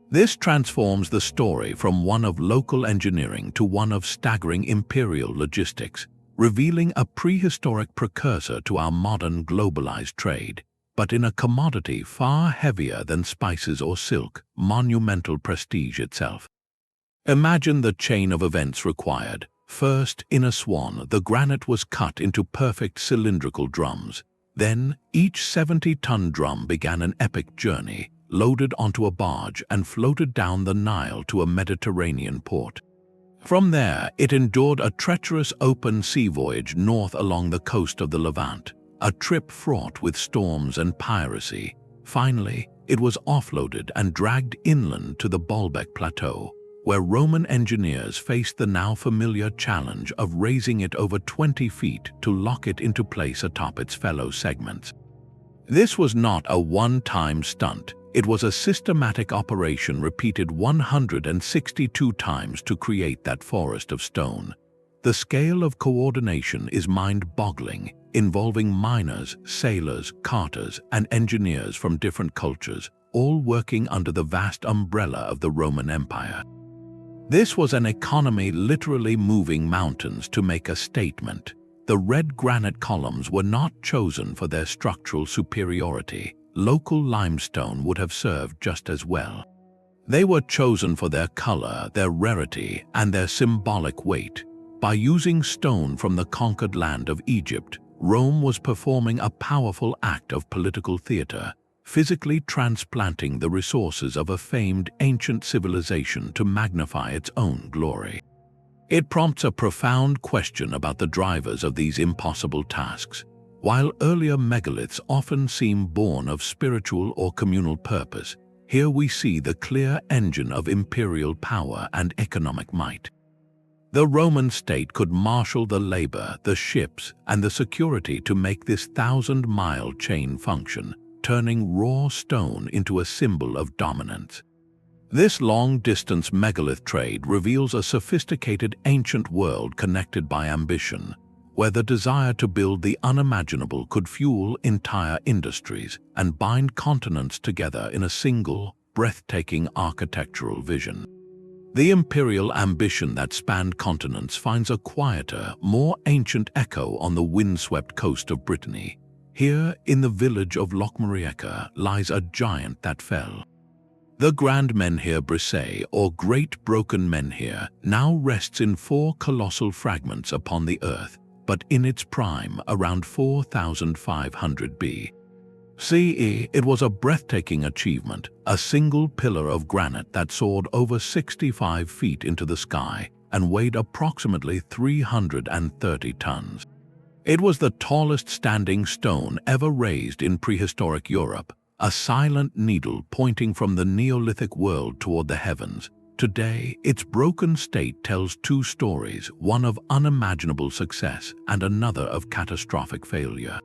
This transforms the story from one of local engineering to one of staggering imperial logistics, revealing a prehistoric precursor to our modern globalized trade, but in a commodity far heavier than spices or silk, monumental prestige itself. Imagine the chain of events required. First, in Aswan, the granite was cut into perfect cylindrical drums. Then, each 70-ton drum began an epic journey, loaded onto a barge and floated down the Nile to a Mediterranean port. From there, it endured a treacherous open sea voyage north along the coast of the Levant, a trip fraught with storms and piracy. Finally, it was offloaded and dragged inland to the Baalbek Plateau, where Roman engineers faced the now familiar challenge of raising it over 20 feet to lock it into place atop its fellow segments. This was not a one-time stunt. It was a systematic operation repeated 162 times to create that forest of stone. The scale of coordination is mind-boggling, involving miners, sailors, carters, and engineers from different cultures, all working under the vast umbrella of the Roman Empire. This was an economy literally moving mountains to make a statement. The red granite columns were not chosen for their structural superiority. Local limestone would have served just as well. They were chosen for their color, their rarity, and their symbolic weight. By using stone from the conquered land of Egypt, Rome was performing a powerful act of political theater, physically transplanting the resources of a famed ancient civilization to magnify its own glory. It prompts a profound question about the drivers of these impossible tasks. While earlier megaliths often seem born of spiritual or communal purpose, here we see the clear engine of imperial power and economic might. The Roman state could marshal the labor, the ships, and the security to make this 1,000-mile chain function, turning raw stone into a symbol of dominance. This long-distance megalith trade reveals a sophisticated ancient world connected by ambition, where the desire to build the unimaginable could fuel entire industries and bind continents together in a single, breathtaking architectural vision. The imperial ambition that spanned continents finds a quieter, more ancient echo on the windswept coast of Brittany. Here, in the village of Lochmariaca, lies a giant that fell. The Grand Menhir Brisset, or Great Broken Menhir, now rests in 4 colossal fragments upon the earth, but in its prime, around 4,500 BCE, it was a breathtaking achievement, a single pillar of granite that soared over 65 feet into the sky and weighed approximately 330 tons. It was the tallest standing stone ever raised in prehistoric Europe, a silent needle pointing from the Neolithic world toward the heavens. Today, its broken state tells two stories, one of unimaginable success and another of catastrophic failure.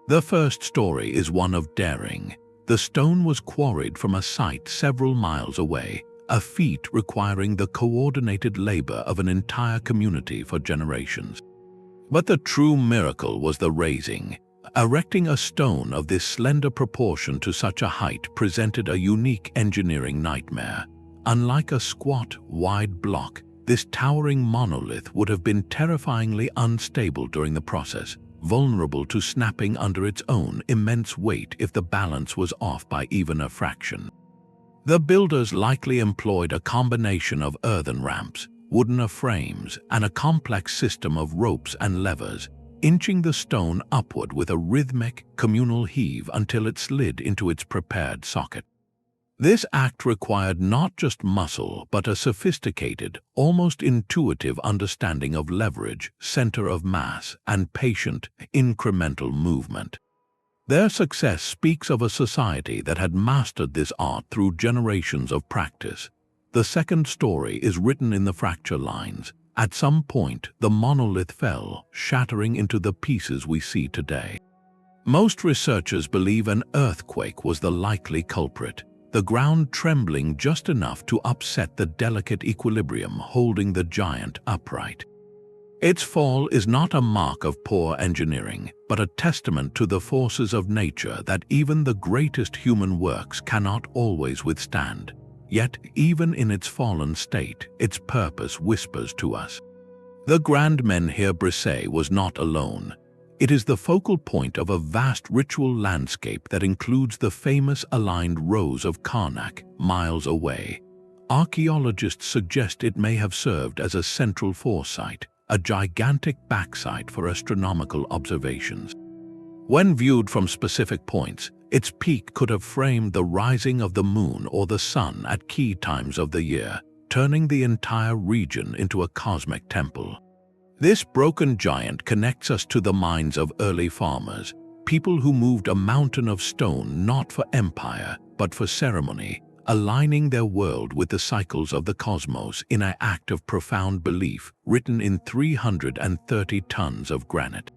The first story is one of daring. The stone was quarried from a site several miles away, a feat requiring the coordinated labor of an entire community for generations. But the true miracle was the raising. Erecting a stone of this slender proportion to such a height presented a unique engineering nightmare. Unlike a squat, wide block, this towering monolith would have been terrifyingly unstable during the process, vulnerable to snapping under its own immense weight if the balance was off by even a fraction. The builders likely employed a combination of earthen ramps, wooden frames, and a complex system of ropes and levers, inching the stone upward with a rhythmic, communal heave until it slid into its prepared socket. This act required not just muscle, but a sophisticated, almost intuitive understanding of leverage, center of mass, and patient, incremental movement. Their success speaks of a society that had mastered this art through generations of practice. The second story is written in the fracture lines. At some point, the monolith fell, shattering into the pieces we see today. Most researchers believe an earthquake was the likely culprit, the ground trembling just enough to upset the delicate equilibrium holding the giant upright. Its fall is not a mark of poor engineering, but a testament to the forces of nature that even the greatest human works cannot always withstand. Yet, even in its fallen state, its purpose whispers to us. The Grand Menhir was not alone. It is the focal point of a vast ritual landscape that includes the famous aligned rows of Karnak, miles away. Archaeologists suggest it may have served as a central foresight, a gigantic backsite for astronomical observations. When viewed from specific points, its peak could have framed the rising of the moon or the sun at key times of the year, turning the entire region into a cosmic temple. This broken giant connects us to the minds of early farmers, people who moved a mountain of stone not for empire, but for ceremony, aligning their world with the cycles of the cosmos in an act of profound belief written in 330 tons of granite.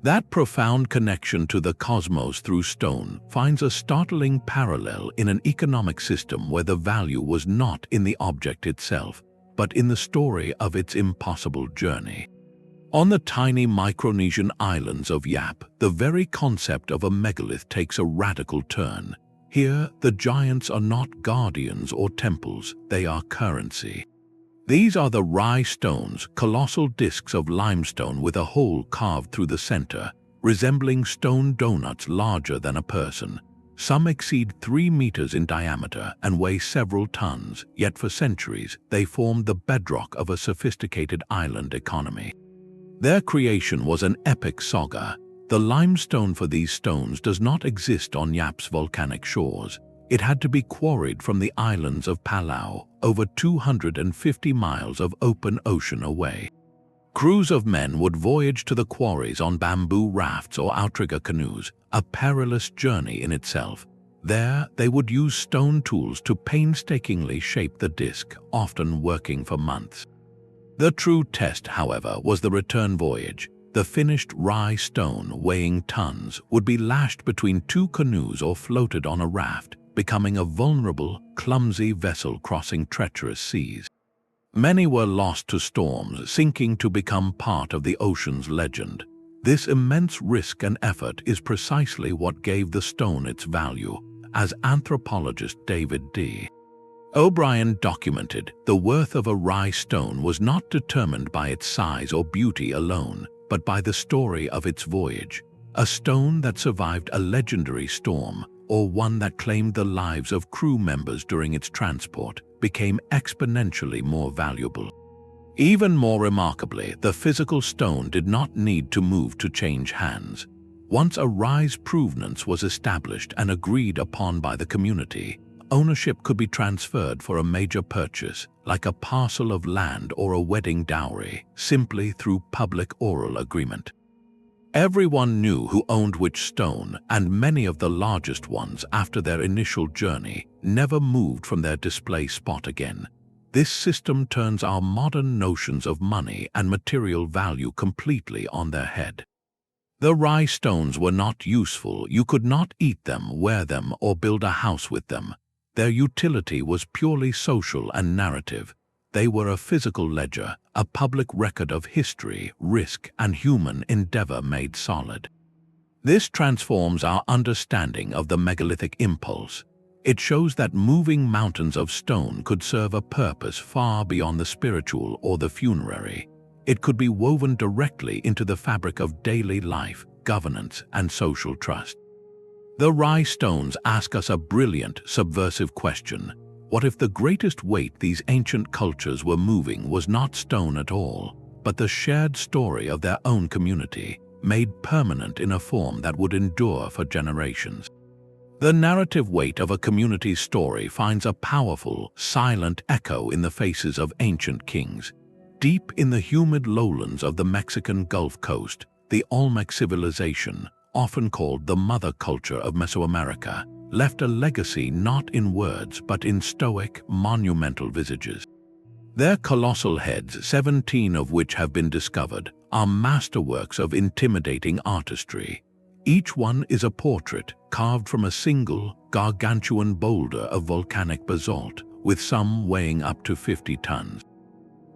That profound connection to the cosmos through stone finds a startling parallel in an economic system where the value was not in the object itself, but in the story of its impossible journey. On the tiny Micronesian islands of Yap, the very concept of a megalith takes a radical turn. Here, the giants are not guardians or temples, they are currency. These are the Rai stones, colossal discs of limestone with a hole carved through the center, resembling stone donuts larger than a person. Some exceed 3 meters in diameter and weigh several tons, yet for centuries they formed the bedrock of a sophisticated island economy. Their creation was an epic saga. The limestone for these stones does not exist on Yap's volcanic shores. It had to be quarried from the islands of Palau, over 250 miles of open ocean away. Crews of men would voyage to the quarries on bamboo rafts or outrigger canoes, a perilous journey in itself. There, they would use stone tools to painstakingly shape the disc, often working for months. The true test, however, was the return voyage. The finished Rai stone, weighing tons, would be lashed between two canoes or floated on a raft, becoming a vulnerable, clumsy vessel crossing treacherous seas. Many were lost to storms, sinking to become part of the ocean's legend. This immense risk and effort is precisely what gave the stone its value, as anthropologist David D. O'Brien documented. The worth of a Rai stone was not determined by its size or beauty alone, but by the story of its voyage. A stone that survived a legendary storm, or one that claimed the lives of crew members during its transport, became exponentially more valuable. Even more remarkably, the physical stone did not need to move to change hands. Once a Rai's provenance was established and agreed upon by the community, ownership could be transferred for a major purchase, like a parcel of land or a wedding dowry, simply through public oral agreement. Everyone knew who owned which stone, and many of the largest ones, after their initial journey, never moved from their display spot again. This system turns our modern notions of money and material value completely on their head. The Rai stones were not useful. You could not eat them, wear them, or build a house with them. Their utility was purely social and narrative. They were a physical ledger, a public record of history, risk, and human endeavor made solid. This transforms our understanding of the megalithic impulse. It shows that moving mountains of stone could serve a purpose far beyond the spiritual or the funerary. It could be woven directly into the fabric of daily life, governance, and social trust. The Rai stones ask us a brilliant, subversive question. What if the greatest weight these ancient cultures were moving was not stone at all, but the shared story of their own community, made permanent in a form that would endure for generations? The narrative weight of a community's story finds a powerful, silent echo in the faces of ancient kings. Deep in the humid lowlands of the Mexican Gulf Coast, the Olmec civilization, often called the mother culture of Mesoamerica, left a legacy not in words but in stoic, monumental visages. Their colossal heads, 17 of which have been discovered, are masterworks of intimidating artistry. Each one is a portrait carved from a single, gargantuan boulder of volcanic basalt, with some weighing up to 50 tons.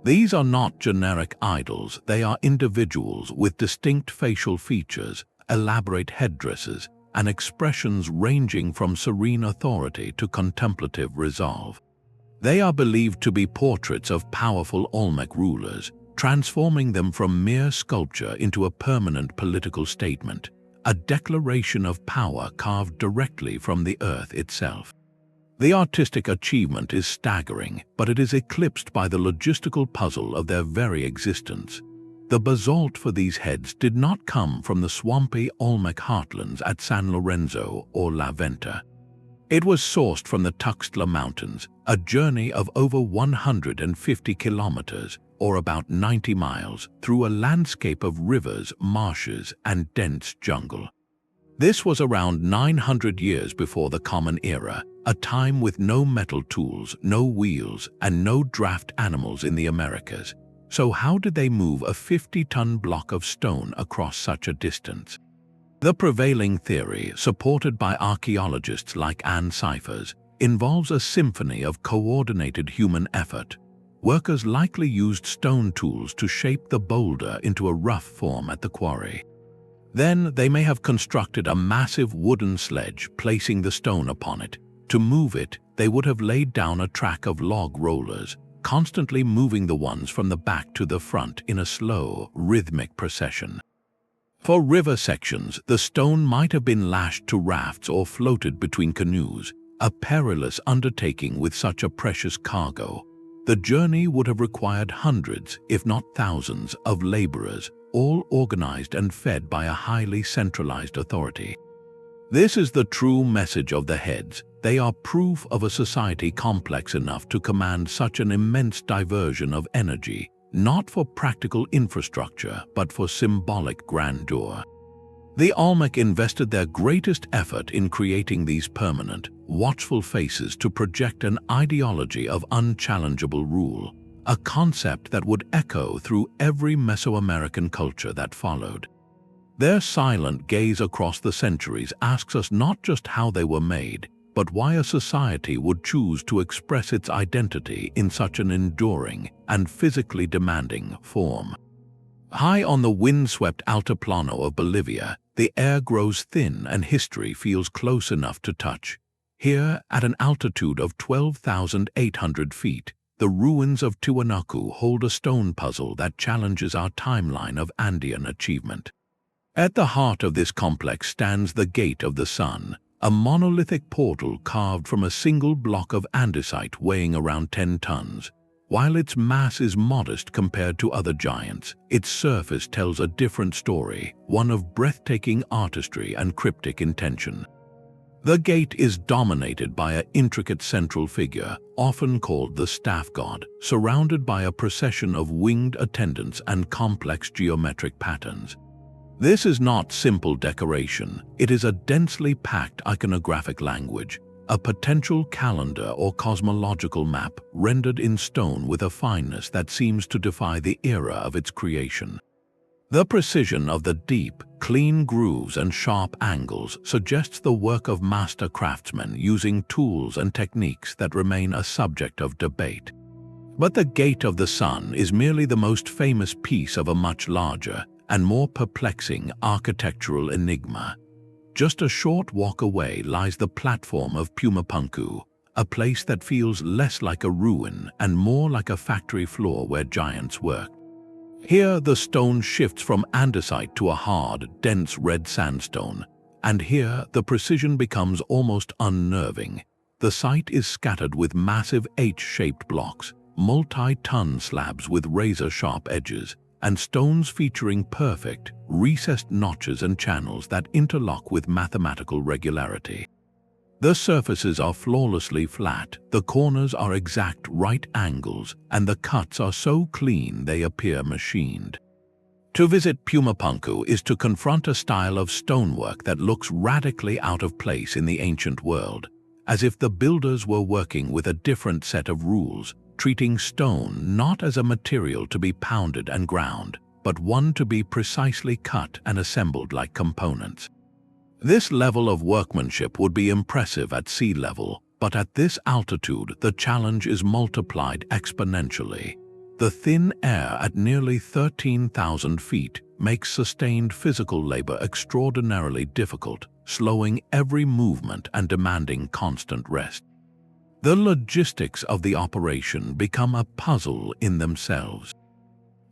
These are not generic idols, they are individuals with distinct facial features, elaborate headdresses, and expressions ranging from serene authority to contemplative resolve. They are believed to be portraits of powerful Olmec rulers, transforming them from mere sculpture into a permanent political statement, a declaration of power carved directly from the earth itself. The artistic achievement is staggering, but it is eclipsed by the logistical puzzle of their very existence. The basalt for these heads did not come from the swampy Olmec heartlands at San Lorenzo or La Venta. It was sourced from the Tuxtla Mountains, a journey of over 150 kilometers, or about 90 miles, through a landscape of rivers, marshes, and dense jungle. This was around 900 years before the Common Era, a time with no metal tools, no wheels, and no draft animals in the Americas. So how did they move a 50-ton block of stone across such a distance? The prevailing theory, supported by archaeologists like Anne Cyphers, involves a symphony of coordinated human effort. Workers likely used stone tools to shape the boulder into a rough form at the quarry. Then they may have constructed a massive wooden sledge, placing the stone upon it. To move it, they would have laid down a track of log rollers, constantly moving the ones from the back to the front in a slow, rhythmic procession. For river sections, the stone might have been lashed to rafts or floated between canoes, a perilous undertaking with such a precious cargo. The journey would have required hundreds, if not thousands, of laborers, all organized and fed by a highly centralized authority. This is the true message of the heads. They are proof of a society complex enough to command such an immense diversion of energy, not for practical infrastructure, but for symbolic grandeur. The Olmec invested their greatest effort in creating these permanent, watchful faces to project an ideology of unchallengeable rule, a concept that would echo through every Mesoamerican culture that followed. Their silent gaze across the centuries asks us not just how they were made, but why a society would choose to express its identity in such an enduring and physically demanding form. High on the wind-swept Altiplano of Bolivia, the air grows thin and history feels close enough to touch. Here, at an altitude of 12,800 feet, the ruins of Tiwanaku hold a stone puzzle that challenges our timeline of Andean achievement. At the heart of this complex stands the Gate of the Sun, a monolithic portal carved from a single block of andesite weighing around 10 tons. While its mass is modest compared to other giants, its surface tells a different story, one of breathtaking artistry and cryptic intention. The gate is dominated by an intricate central figure, often called the staff god, surrounded by a procession of winged attendants and complex geometric patterns. This is not simple decoration, it is a densely packed iconographic language, a potential calendar or cosmological map rendered in stone with a fineness that seems to defy the era of its creation. The precision of the deep, clean grooves and sharp angles suggests the work of master craftsmen using tools and techniques that remain a subject of debate. But the Gate of the Sun is merely the most famous piece of a much larger and more perplexing architectural enigma. Just a short walk away lies the platform of Pumapunku, a place that feels less like a ruin and more like a factory floor where giants worked. Here the stone shifts from andesite to a hard, dense red sandstone, and here the precision becomes almost unnerving. The site is scattered with massive H-shaped blocks, multi-ton slabs with razor-sharp edges, and stones featuring perfect, recessed notches and channels that interlock with mathematical regularity. The surfaces are flawlessly flat, the corners are exact right angles, and the cuts are so clean they appear machined. To visit Pumapunku is to confront a style of stonework that looks radically out of place in the ancient world, as if the builders were working with a different set of rules, treating stone not as a material to be pounded and ground, but one to be precisely cut and assembled like components. This level of workmanship would be impressive at sea level, but at this altitude the challenge is multiplied exponentially. The thin air at nearly 13,000 feet makes sustained physical labor extraordinarily difficult, slowing every movement and demanding constant rest. The logistics of the operation become a puzzle in themselves.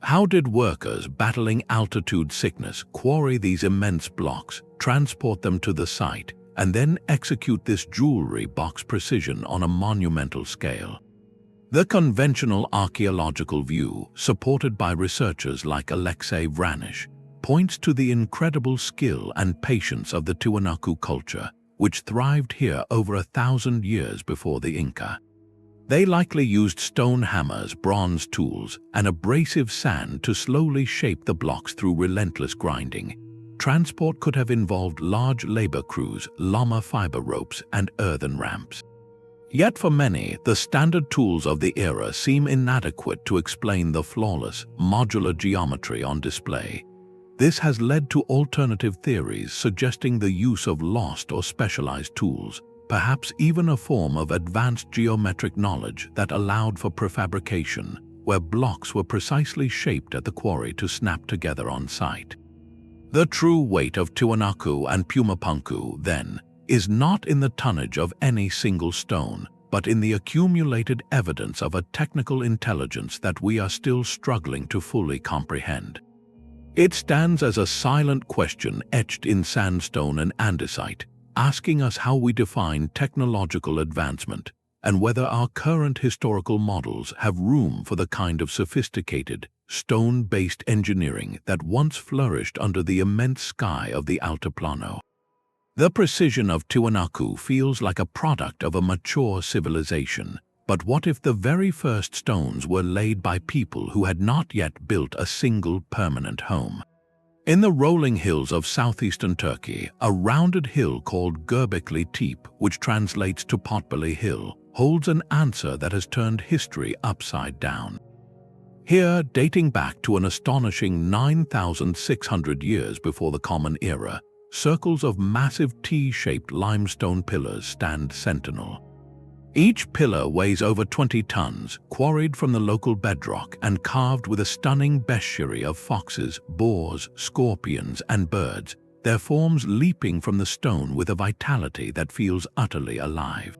How did workers battling altitude sickness quarry these immense blocks, transport them to the site, and then execute this jewelry box precision on a monumental scale? The conventional archaeological view, supported by researchers like Alexei Vranish, points to the incredible skill and patience of the Tiwanaku culture, which thrived here over 1,000 years before the Inca. They likely used stone hammers, bronze tools, and abrasive sand to slowly shape the blocks through relentless grinding. Transport could have involved large labor crews, llama fiber ropes, and earthen ramps. Yet for many, the standard tools of the era seem inadequate to explain the flawless, modular geometry on display. This has led to alternative theories suggesting the use of lost or specialized tools, perhaps even a form of advanced geometric knowledge that allowed for prefabrication, where blocks were precisely shaped at the quarry to snap together on site. The true weight of Tiwanaku and Pumapunku, then, is not in the tonnage of any single stone, but in the accumulated evidence of a technical intelligence that we are still struggling to fully comprehend. It stands as a silent question etched in sandstone and andesite, asking us how we define technological advancement and whether our current historical models have room for the kind of sophisticated, stone-based engineering that once flourished under the immense sky of the Altiplano. The precision of Tiwanaku feels like a product of a mature civilization, but what if the very first stones were laid by people who had not yet built a single permanent home? In the rolling hills of southeastern Turkey, a rounded hill called Göbekli Tepe, which translates to Potbelly Hill, holds an answer that has turned history upside down. Here, dating back to an astonishing 9,600 years before the Common Era, circles of massive T-shaped limestone pillars stand sentinel. Each pillar weighs over 20 tons, quarried from the local bedrock and carved with a stunning bestiary of foxes, boars, scorpions, and birds, their forms leaping from the stone with a vitality that feels utterly alive.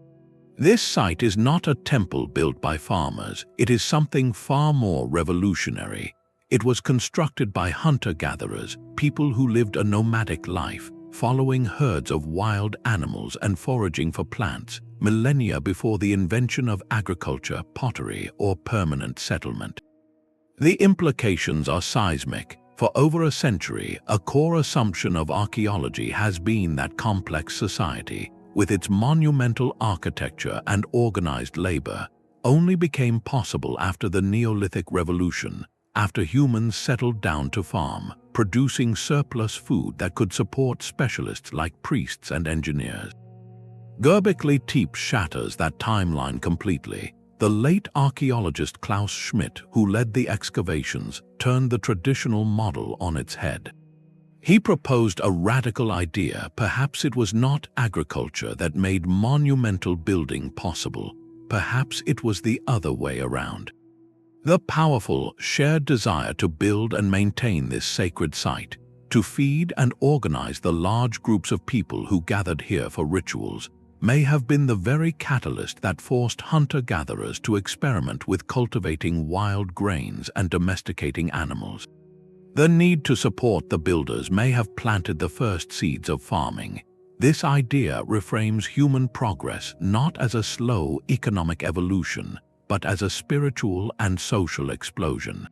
This site is not a temple built by farmers, it is something far more revolutionary. It was constructed by hunter-gatherers, people who lived a nomadic life, following herds of wild animals and foraging for plants, millennia before the invention of agriculture, pottery, or permanent settlement. The implications are seismic. For over a century, a core assumption of archaeology has been that complex society, with its monumental architecture and organized labor, only became possible after the Neolithic Revolution, after humans settled down to farm, producing surplus food that could support specialists like priests and engineers. Göbekli Tepe shatters that timeline completely. The late archaeologist Klaus Schmidt, who led the excavations, turned the traditional model on its head. He proposed a radical idea. Perhaps it was not agriculture that made monumental building possible. Perhaps it was the other way around. The powerful, shared desire to build and maintain this sacred site, to feed and organize the large groups of people who gathered here for rituals, may have been the very catalyst that forced hunter-gatherers to experiment with cultivating wild grains and domesticating animals. The need to support the builders may have planted the first seeds of farming. This idea reframes human progress not as a slow economic evolution, but as a spiritual and social explosion.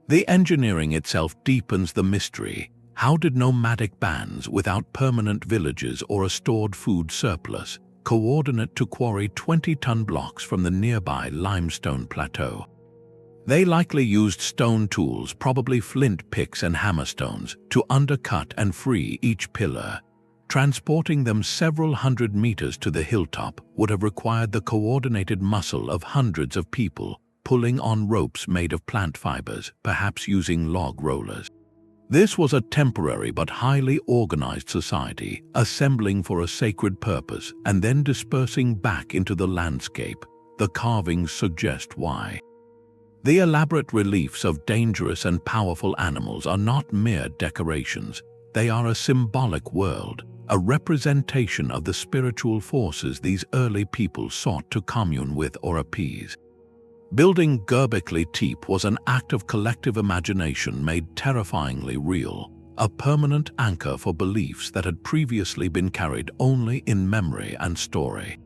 The engineering itself deepens the mystery. How did nomadic bands without permanent villages or a stored food surplus coordinate to quarry 20-ton blocks from the nearby limestone plateau? They likely used stone tools, probably flint picks and hammerstones, to undercut and free each pillar. Transporting them several hundred meters to the hilltop would have required the coordinated muscle of hundreds of people, pulling on ropes made of plant fibers, perhaps using log rollers. This was a temporary but highly organized society, assembling for a sacred purpose and then dispersing back into the landscape. The carvings suggest why. The elaborate reliefs of dangerous and powerful animals are not mere decorations. They are a symbolic world, a representation of the spiritual forces these early people sought to commune with or appease. Building Göbekli Tepe was an act of collective imagination made terrifyingly real, a permanent anchor for beliefs that had previously been carried only in memory and story.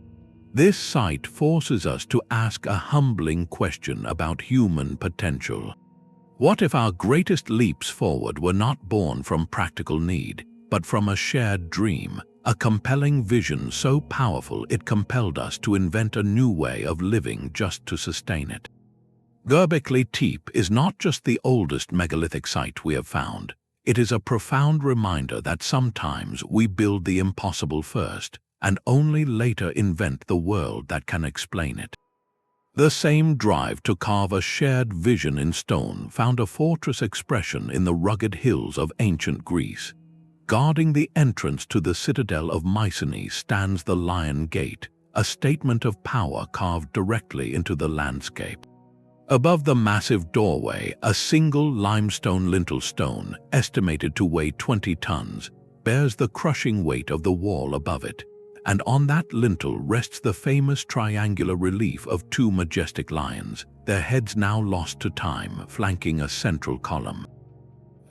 This site forces us to ask a humbling question about human potential. What if our greatest leaps forward were not born from practical need, but from a shared dream, a compelling vision so powerful it compelled us to invent a new way of living just to sustain it? Göbekli Tepe is not just the oldest megalithic site we have found. It is a profound reminder that sometimes we build the impossible first, and only later invent the world that can explain it. The same drive to carve a shared vision in stone found a fortress expression in the rugged hills of ancient Greece. Guarding the entrance to the citadel of Mycenae stands the Lion Gate, a statement of power carved directly into the landscape. Above the massive doorway, a single limestone lintel stone, estimated to weigh 20 tons, bears the crushing weight of the wall above it, and on that lintel rests the famous triangular relief of two majestic lions, their heads now lost to time, flanking a central column.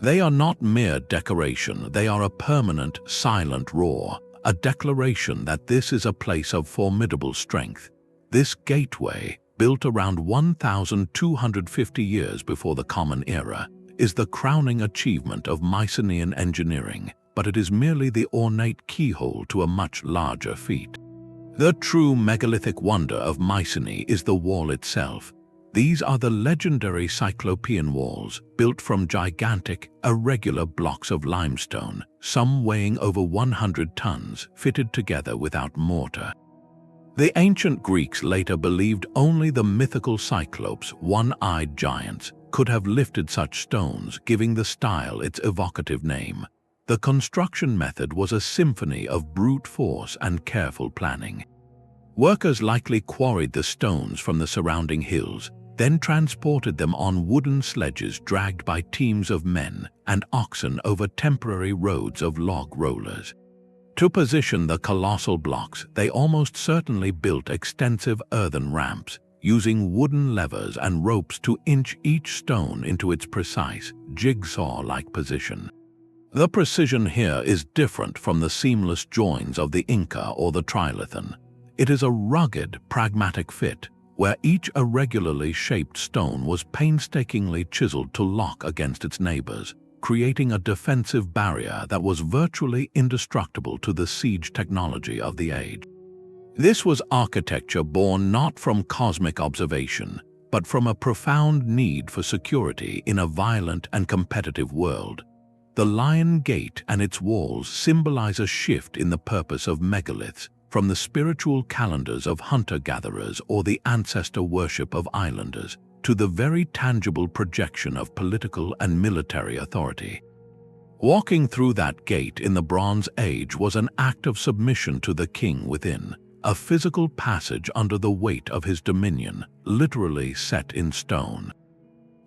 They are not mere decoration, they are a permanent, silent roar, a declaration that this is a place of formidable strength. This gateway, built around 1,250 years before the Common Era, is the crowning achievement of Mycenaean engineering, but it is merely the ornate keyhole to a much larger feat. The true megalithic wonder of Mycenae is the wall itself. These are the legendary Cyclopean walls, built from gigantic, irregular blocks of limestone, some weighing over 100 tons, fitted together without mortar. The ancient Greeks later believed only the mythical Cyclopes, one-eyed giants, could have lifted such stones, giving the style its evocative name. The construction method was a symphony of brute force and careful planning. Workers likely quarried the stones from the surrounding hills, then transported them on wooden sledges dragged by teams of men and oxen over temporary roads of log rollers. To position the colossal blocks, they almost certainly built extensive earthen ramps, using wooden levers and ropes to inch each stone into its precise, jigsaw-like position. The precision here is different from the seamless joins of the Inca or the Trilithon. It is a rugged, pragmatic fit, where each irregularly shaped stone was painstakingly chiseled to lock against its neighbors, creating a defensive barrier that was virtually indestructible to the siege technology of the age. This was architecture born not from cosmic observation, but from a profound need for security in a violent and competitive world. The Lion Gate and its walls symbolize a shift in the purpose of megaliths, from the spiritual calendars of hunter-gatherers or the ancestor worship of islanders, to the very tangible projection of political and military authority. Walking through that gate in the Bronze Age was an act of submission to the king within, a physical passage under the weight of his dominion, literally set in stone.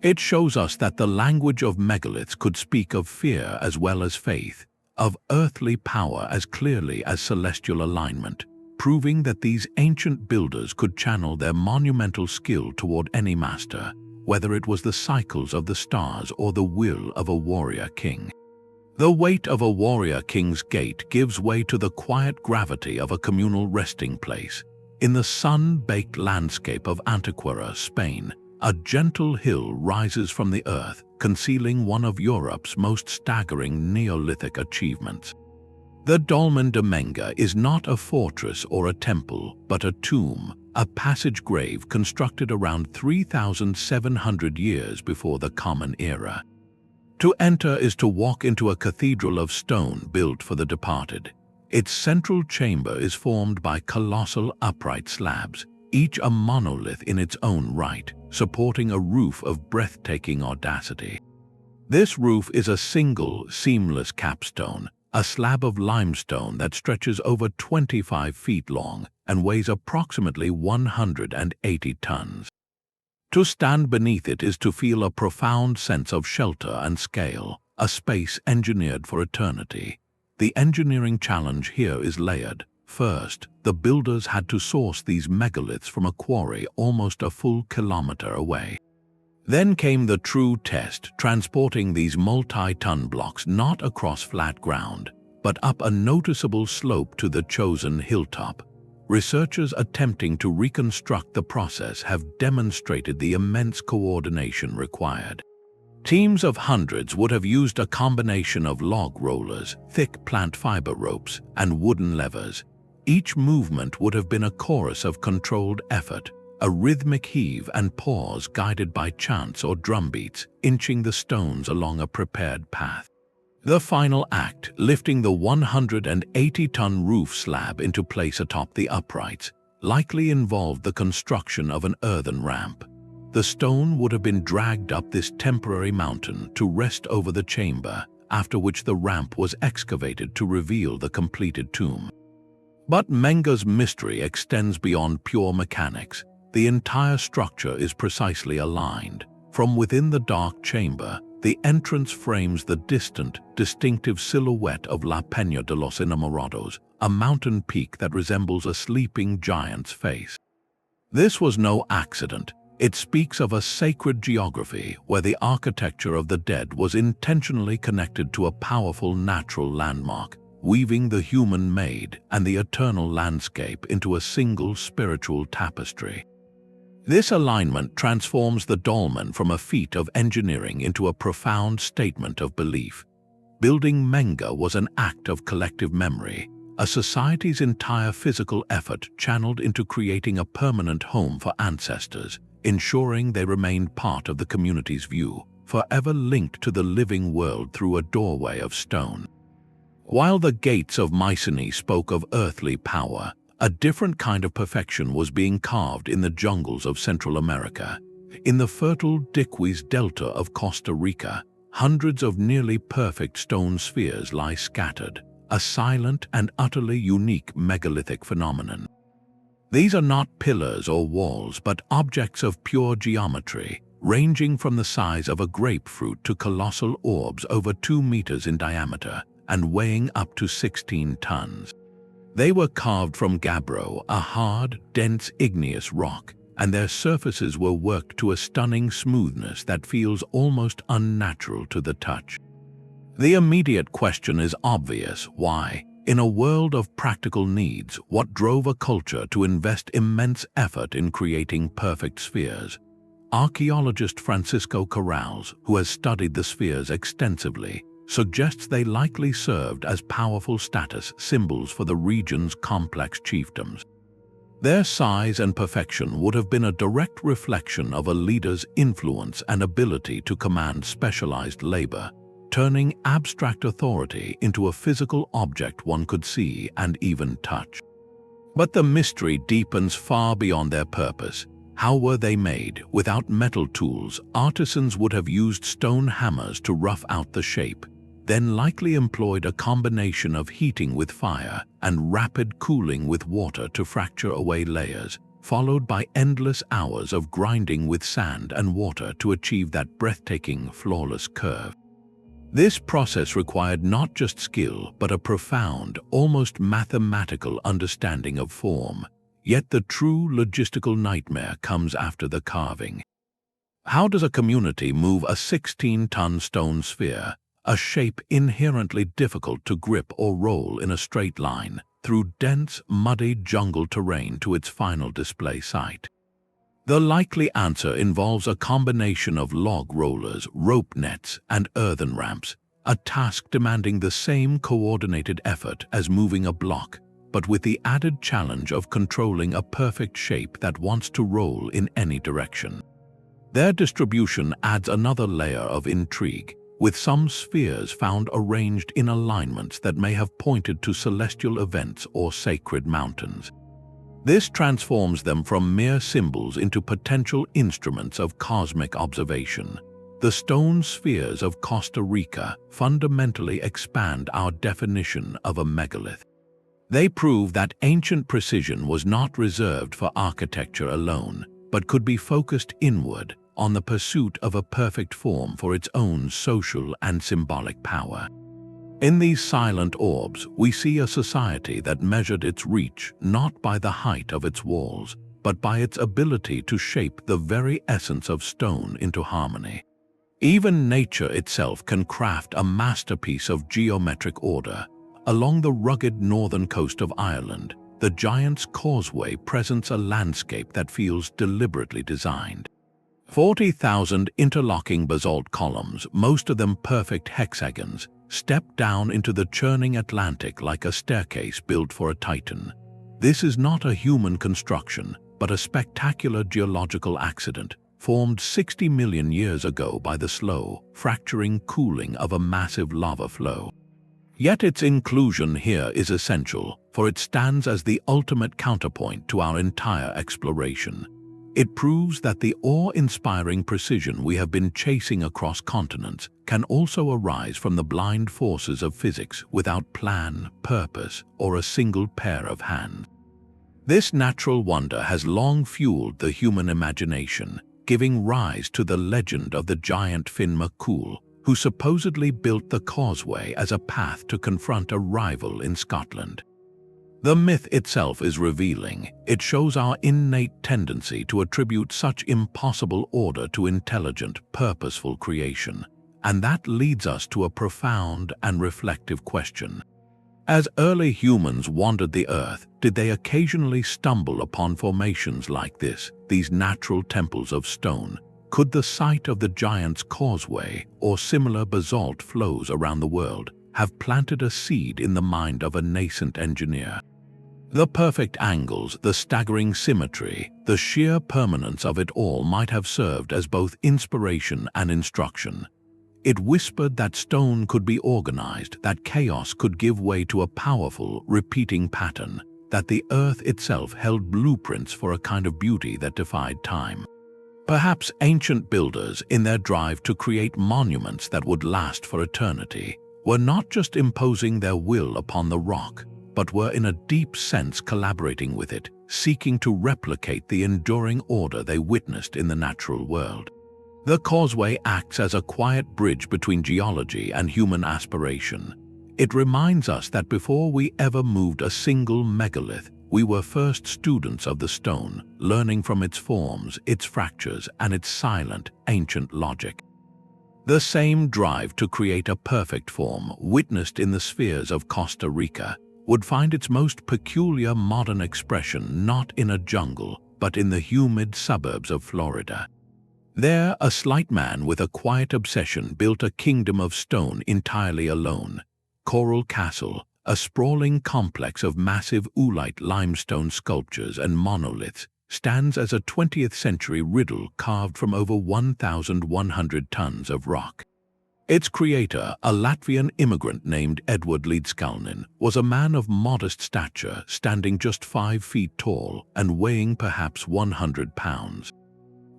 It shows us that the language of megaliths could speak of fear as well as faith, of earthly power as clearly as celestial alignment, proving that these ancient builders could channel their monumental skill toward any master, whether it was the cycles of the stars or the will of a warrior king. The weight of a warrior king's gate gives way to the quiet gravity of a communal resting place. In the sun-baked landscape of Antequera, Spain, a gentle hill rises from the earth, concealing one of Europe's most staggering Neolithic achievements. The Dolmen of Menga is not a fortress or a temple, but a tomb, a passage grave constructed around 3,700 years before the Common Era. To enter is to walk into a cathedral of stone built for the departed. Its central chamber is formed by colossal upright slabs, each a monolith in its own right, supporting a roof of breathtaking audacity. This roof is a single, seamless capstone, a slab of limestone that stretches over 25 feet long and weighs approximately 180 tons. To stand beneath it is to feel a profound sense of shelter and scale, a space engineered for eternity. The engineering challenge here is layered. First, the builders had to source these megaliths from a quarry almost a full kilometer away. Then came the true test, transporting these multi-ton blocks not across flat ground, but up a noticeable slope to the chosen hilltop. Researchers attempting to reconstruct the process have demonstrated the immense coordination required. Teams of hundreds would have used a combination of log rollers, thick plant fiber ropes, and wooden levers. Each movement would have been a chorus of controlled effort, a rhythmic heave and pause guided by chants or drumbeats, inching the stones along a prepared path. The final act, lifting the 180-ton roof slab into place atop the uprights, likely involved the construction of an earthen ramp. The stone would have been dragged up this temporary mountain to rest over the chamber, after which the ramp was excavated to reveal the completed tomb. But Menga's mystery extends beyond pure mechanics. The entire structure is precisely aligned. From within the dark chamber, the entrance frames the distant, distinctive silhouette of La Peña de los Enamorados, a mountain peak that resembles a sleeping giant's face. This was no accident. It speaks of a sacred geography where the architecture of the dead was intentionally connected to a powerful natural landmark, weaving the human-made and the eternal landscape into a single spiritual tapestry. This alignment transforms the dolmen from a feat of engineering into a profound statement of belief. Building Menga was an act of collective memory, a society's entire physical effort channeled into creating a permanent home for ancestors, ensuring they remained part of the community's view, forever linked to the living world through a doorway of stone. While the gates of Mycenae spoke of earthly power, a different kind of perfection was being carved in the jungles of Central America. In the fertile Diquis Delta of Costa Rica, hundreds of nearly perfect stone spheres lie scattered, a silent and utterly unique megalithic phenomenon. These are not pillars or walls, but objects of pure geometry, ranging from the size of a grapefruit to colossal orbs over 2 meters in diameter and weighing up to 16 tons. They were carved from gabbro, a hard, dense igneous rock, and their surfaces were worked to a stunning smoothness that feels almost unnatural to the touch. The immediate question is obvious: why? In a world of practical needs, what drove a culture to invest immense effort in creating perfect spheres? Archaeologist Francisco Corrales, who has studied the spheres extensively, suggests they likely served as powerful status symbols for the region's complex chiefdoms. Their size and perfection would have been a direct reflection of a leader's influence and ability to command specialized labor, turning abstract authority into a physical object one could see and even touch. But the mystery deepens far beyond their purpose. How were they made? Without metal tools, artisans would have used stone hammers to rough out the shape, then likely employed a combination of heating with fire and rapid cooling with water to fracture away layers, followed by endless hours of grinding with sand and water to achieve that breathtaking, flawless curve. This process required not just skill, but a profound, almost mathematical understanding of form. Yet the true logistical nightmare comes after the carving. How does a community move a 16-ton stone sphere, a shape inherently difficult to grip or roll in a straight line, through dense, muddy jungle terrain to its final display site? The likely answer involves a combination of log rollers, rope nets, and earthen ramps, a task demanding the same coordinated effort as moving a block, but with the added challenge of controlling a perfect shape that wants to roll in any direction. Their distribution adds another layer of intrigue, with some spheres found arranged in alignments that may have pointed to celestial events or sacred mountains. This transforms them from mere symbols into potential instruments of cosmic observation. The stone spheres of Costa Rica fundamentally expand our definition of a megalith. They prove that ancient precision was not reserved for architecture alone, but could be focused inward on the pursuit of a perfect form for its own social and symbolic power. In these silent orbs, we see a society that measured its reach not by the height of its walls, but by its ability to shape the very essence of stone into harmony. Even nature itself can craft a masterpiece of geometric order. Along the rugged northern coast of Ireland, the Giant's Causeway presents a landscape that feels deliberately designed. 40,000 interlocking basalt columns, most of them perfect hexagons, step down into the churning Atlantic like a staircase built for a titan. This is not a human construction, but a spectacular geological accident, formed 60 million years ago by the slow, fracturing cooling of a massive lava flow. Yet its inclusion here is essential, for it stands as the ultimate counterpoint to our entire exploration. It proves that the awe-inspiring precision we have been chasing across continents can also arise from the blind forces of physics without plan, purpose, or a single pair of hands. This natural wonder has long fueled the human imagination, giving rise to the legend of the giant Finn McCool, who supposedly built the causeway as a path to confront a rival in Scotland. The myth itself is revealing. It shows our innate tendency to attribute such impossible order to intelligent, purposeful creation. And that leads us to a profound and reflective question. As early humans wandered the earth, did they occasionally stumble upon formations like this, these natural temples of stone? Could the site of the Giant's Causeway or similar basalt flows around the world have planted a seed in the mind of a nascent engineer? The perfect angles, the staggering symmetry, the sheer permanence of it all might have served as both inspiration and instruction. It whispered that stone could be organized, that chaos could give way to a powerful, repeating pattern, that the earth itself held blueprints for a kind of beauty that defied time. Perhaps ancient builders, in their drive to create monuments that would last for eternity, were not just imposing their will upon the rock, but were in a deep sense collaborating with it, seeking to replicate the enduring order they witnessed in the natural world. The causeway acts as a quiet bridge between geology and human aspiration. It reminds us that before we ever moved a single megalith, we were first students of the stone, learning from its forms, its fractures, and its silent, ancient logic. The same drive to create a perfect form, witnessed in the spheres of Costa Rica, would find its most peculiar modern expression not in a jungle, but in the humid suburbs of Florida. There, a slight man with a quiet obsession built a kingdom of stone entirely alone. Coral Castle, a sprawling complex of massive oolite limestone sculptures and monoliths, stands as a 20th century riddle carved from over 1,100 tons of rock. Its creator, a Latvian immigrant named Edward Līdzkalnis, was a man of modest stature, standing just 5 feet tall and weighing perhaps 100 pounds.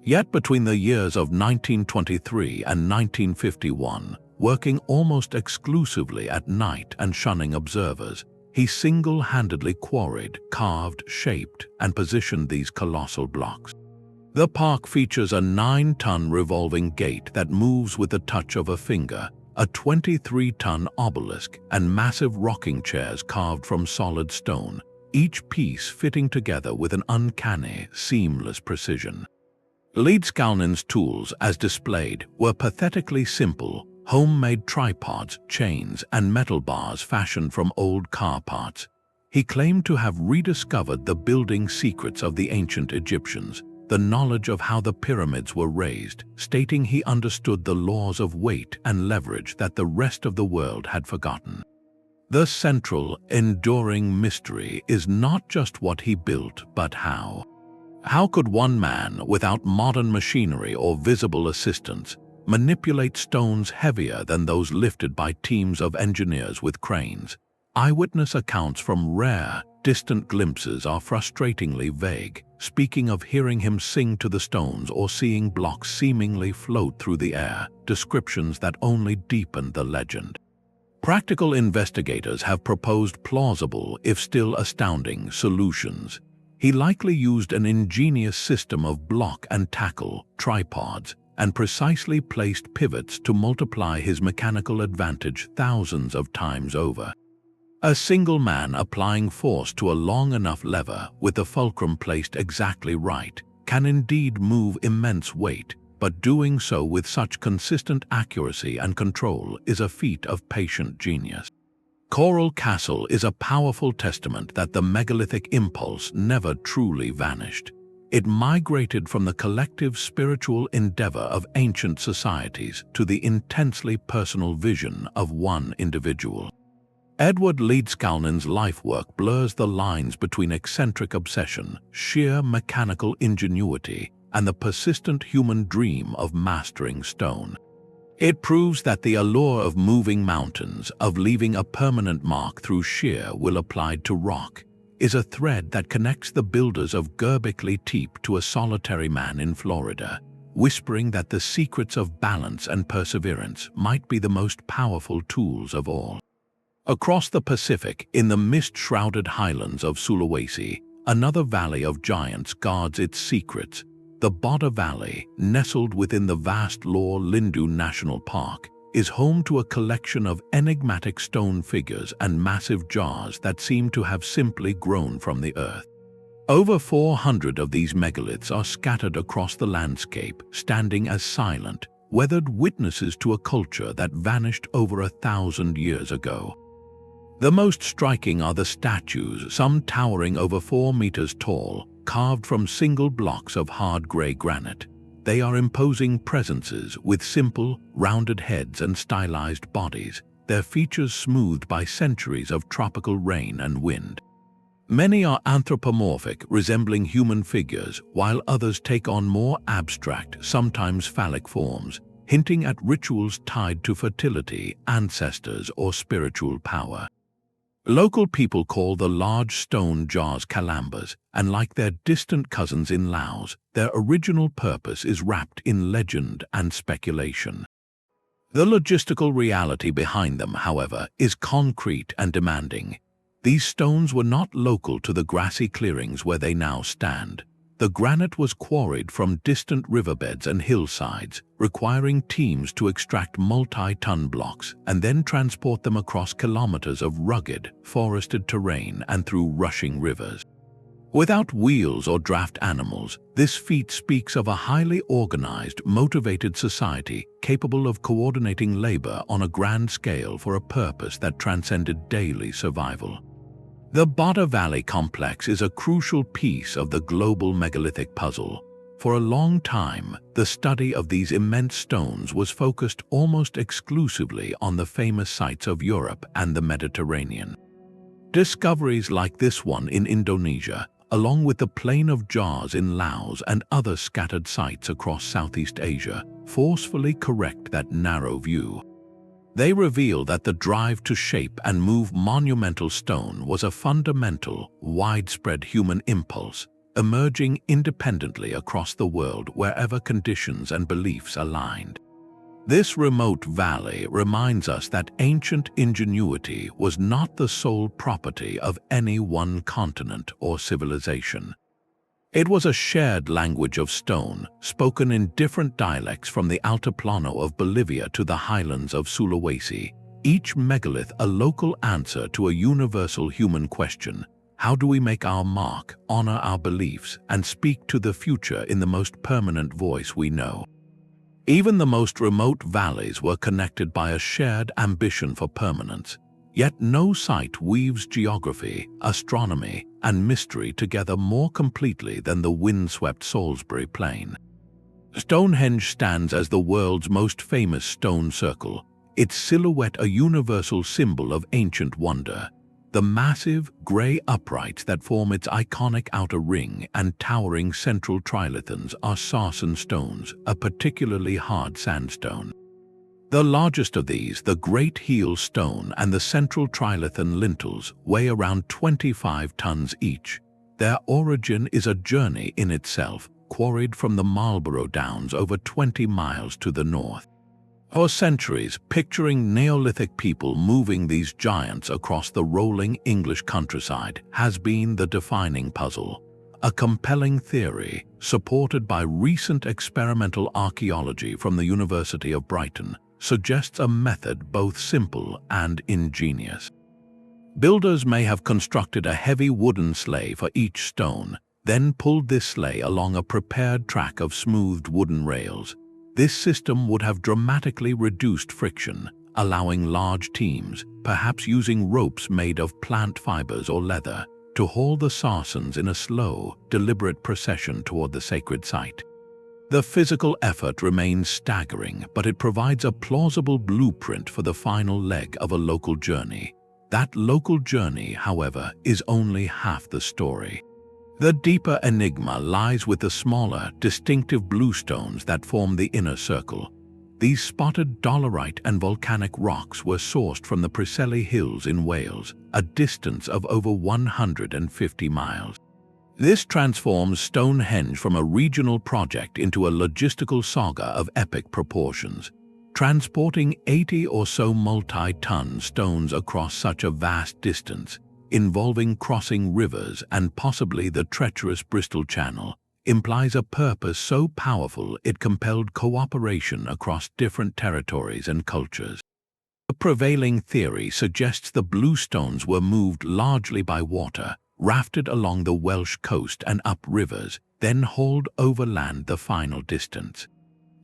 Yet between the years of 1923 and 1951, working almost exclusively at night and shunning observers, he single-handedly quarried, carved, shaped, and positioned these colossal blocks. The park features a 9-ton revolving gate that moves with the touch of a finger, a 23-ton obelisk, and massive rocking chairs carved from solid stone, each piece fitting together with an uncanny, seamless precision. Līdzkalnis' tools, as displayed, were pathetically simple, homemade tripods, chains, and metal bars fashioned from old car parts. He claimed to have rediscovered the building secrets of the ancient Egyptians, the knowledge of how the pyramids were raised, stating he understood the laws of weight and leverage that the rest of the world had forgotten. The central, enduring mystery is not just what he built, but how. How could one man, without modern machinery or visible assistance, manipulate stones heavier than those lifted by teams of engineers with cranes? Eyewitness accounts from rare, distant glimpses are frustratingly vague, speaking of hearing him sing to the stones or seeing blocks seemingly float through the air, descriptions that only deepen the legend. Practical investigators have proposed plausible, if still astounding, solutions. He likely used an ingenious system of block and tackle, tripods, and precisely placed pivots to multiply his mechanical advantage thousands of times over. A single man applying force to a long enough lever with the fulcrum placed exactly right can indeed move immense weight, but doing so with such consistent accuracy and control is a feat of patient genius. Coral Castle is a powerful testament that the megalithic impulse never truly vanished. It migrated from the collective spiritual endeavor of ancient societies to the intensely personal vision of one individual. Edward Līdzkalnis' lifework blurs the lines between eccentric obsession, sheer mechanical ingenuity, and the persistent human dream of mastering stone. It proves that the allure of moving mountains, of leaving a permanent mark through sheer will applied to rock, is a thread that connects the builders of Göbekli Tepe to a solitary man in Florida, whispering that the secrets of balance and perseverance might be the most powerful tools of all. Across the Pacific, in the mist-shrouded highlands of Sulawesi, another valley of giants guards its secrets. The Bada Valley, nestled within the vast Lore Lindu National Park, is home to a collection of enigmatic stone figures and massive jars that seem to have simply grown from the earth. Over 400 of these megaliths are scattered across the landscape, standing as silent, weathered witnesses to a culture that vanished over 1,000 years ago. The most striking are the statues, some towering over 4 meters tall, carved from single blocks of hard gray granite. They are imposing presences with simple, rounded heads and stylized bodies, their features smoothed by centuries of tropical rain and wind. Many are anthropomorphic, resembling human figures, while others take on more abstract, sometimes phallic forms, hinting at rituals tied to fertility, ancestors, or spiritual power. Local people call the large stone jars kalambas, and like their distant cousins in Laos, their original purpose is wrapped in legend and speculation. The logistical reality behind them, however, is concrete and demanding. These stones were not local to the grassy clearings where they now stand. The granite was quarried from distant riverbeds and hillsides, requiring teams to extract multi-ton blocks and then transport them across kilometers of rugged, forested terrain and through rushing rivers. Without wheels or draft animals, this feat speaks of a highly organized, motivated society capable of coordinating labor on a grand scale for a purpose that transcended daily survival. The Bada Valley complex is a crucial piece of the global megalithic puzzle. For a long time, the study of these immense stones was focused almost exclusively on the famous sites of Europe and the Mediterranean. Discoveries like this one in Indonesia, along with the Plain of Jars in Laos and other scattered sites across Southeast Asia, forcefully correct that narrow view. They reveal that the drive to shape and move monumental stone was a fundamental, widespread human impulse, emerging independently across the world wherever conditions and beliefs aligned. This remote valley reminds us that ancient ingenuity was not the sole property of any one continent or civilization. It was a shared language of stone, spoken in different dialects from the Altiplano of Bolivia to the highlands of Sulawesi, each megalith a local answer to a universal human question: how do we make our mark, honor our beliefs, and speak to the future in the most permanent voice we know? Even the most remote valleys were connected by a shared ambition for permanence. Yet no site weaves geography, astronomy, and mystery together more completely than the windswept Salisbury Plain. Stonehenge stands as the world's most famous stone circle, its silhouette a universal symbol of ancient wonder. The massive, grey uprights that form its iconic outer ring and towering central trilithons are sarsen stones, a particularly hard sandstone. The largest of these, the Great Heel Stone and the central trilithon lintels, weigh around 25 tons each. Their origin is a journey in itself, quarried from the Marlborough Downs over 20 miles to the north. For centuries, picturing Neolithic people moving these giants across the rolling English countryside has been the defining puzzle. A compelling theory, supported by recent experimental archaeology from the University of Brighton, suggests a method both simple and ingenious. Builders may have constructed a heavy wooden sleigh for each stone, then pulled this sleigh along a prepared track of smoothed wooden rails. This system would have dramatically reduced friction, allowing large teams, perhaps using ropes made of plant fibers or leather, to haul the sarsens in a slow, deliberate procession toward the sacred site. The physical effort remains staggering, but it provides a plausible blueprint for the final leg of a local journey. That local journey, however, is only half the story. The deeper enigma lies with the smaller, distinctive bluestones that form the inner circle. These spotted dolerite and volcanic rocks were sourced from the Preseli Hills in Wales, a distance of over 150 miles. This transforms Stonehenge from a regional project into a logistical saga of epic proportions. Transporting 80 or so multi-ton stones across such a vast distance, involving crossing rivers and possibly the treacherous Bristol Channel, implies a purpose so powerful it compelled cooperation across different territories and cultures. The prevailing theory suggests the bluestones were moved largely by water, rafted along the Welsh coast and up rivers, then hauled overland the final distance.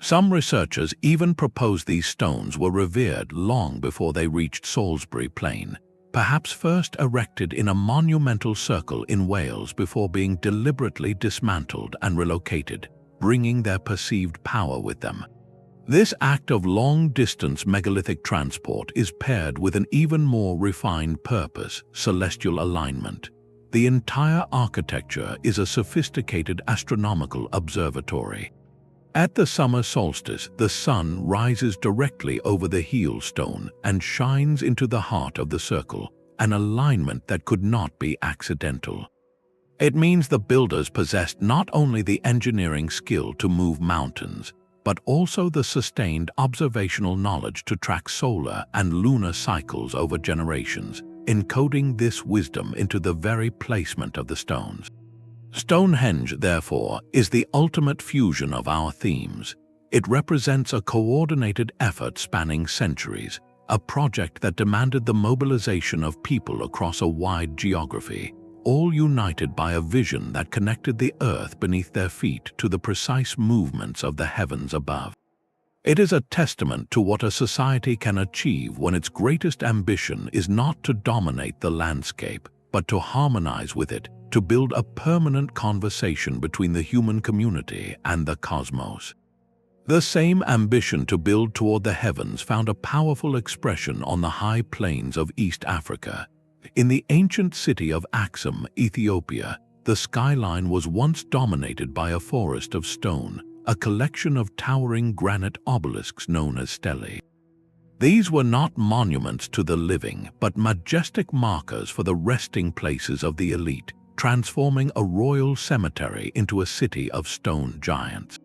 Some researchers even propose these stones were revered long before they reached Salisbury Plain, perhaps first erected in a monumental circle in Wales before being deliberately dismantled and relocated, bringing their perceived power with them. This act of long-distance megalithic transport is paired with an even more refined purpose: celestial alignment. The entire architecture is a sophisticated astronomical observatory. At the summer solstice, the sun rises directly over the heel stone and shines into the heart of the circle, an alignment that could not be accidental. It means the builders possessed not only the engineering skill to move mountains, but also the sustained observational knowledge to track solar and lunar cycles over generations, encoding this wisdom into the very placement of the stones. Stonehenge, therefore, is the ultimate fusion of our themes. It represents a coordinated effort spanning centuries, a project that demanded the mobilization of people across a wide geography, all united by a vision that connected the earth beneath their feet to the precise movements of the heavens above. It is a testament to what a society can achieve when its greatest ambition is not to dominate the landscape, but to harmonize with it, to build a permanent conversation between the human community and the cosmos. The same ambition to build toward the heavens found a powerful expression on the high plains of East Africa. In the ancient city of Axum, Ethiopia, the skyline was once dominated by a forest of stone, a collection of towering granite obelisks known as stelae. These were not monuments to the living, but majestic markers for the resting places of the elite, transforming a royal cemetery into a city of stone giants.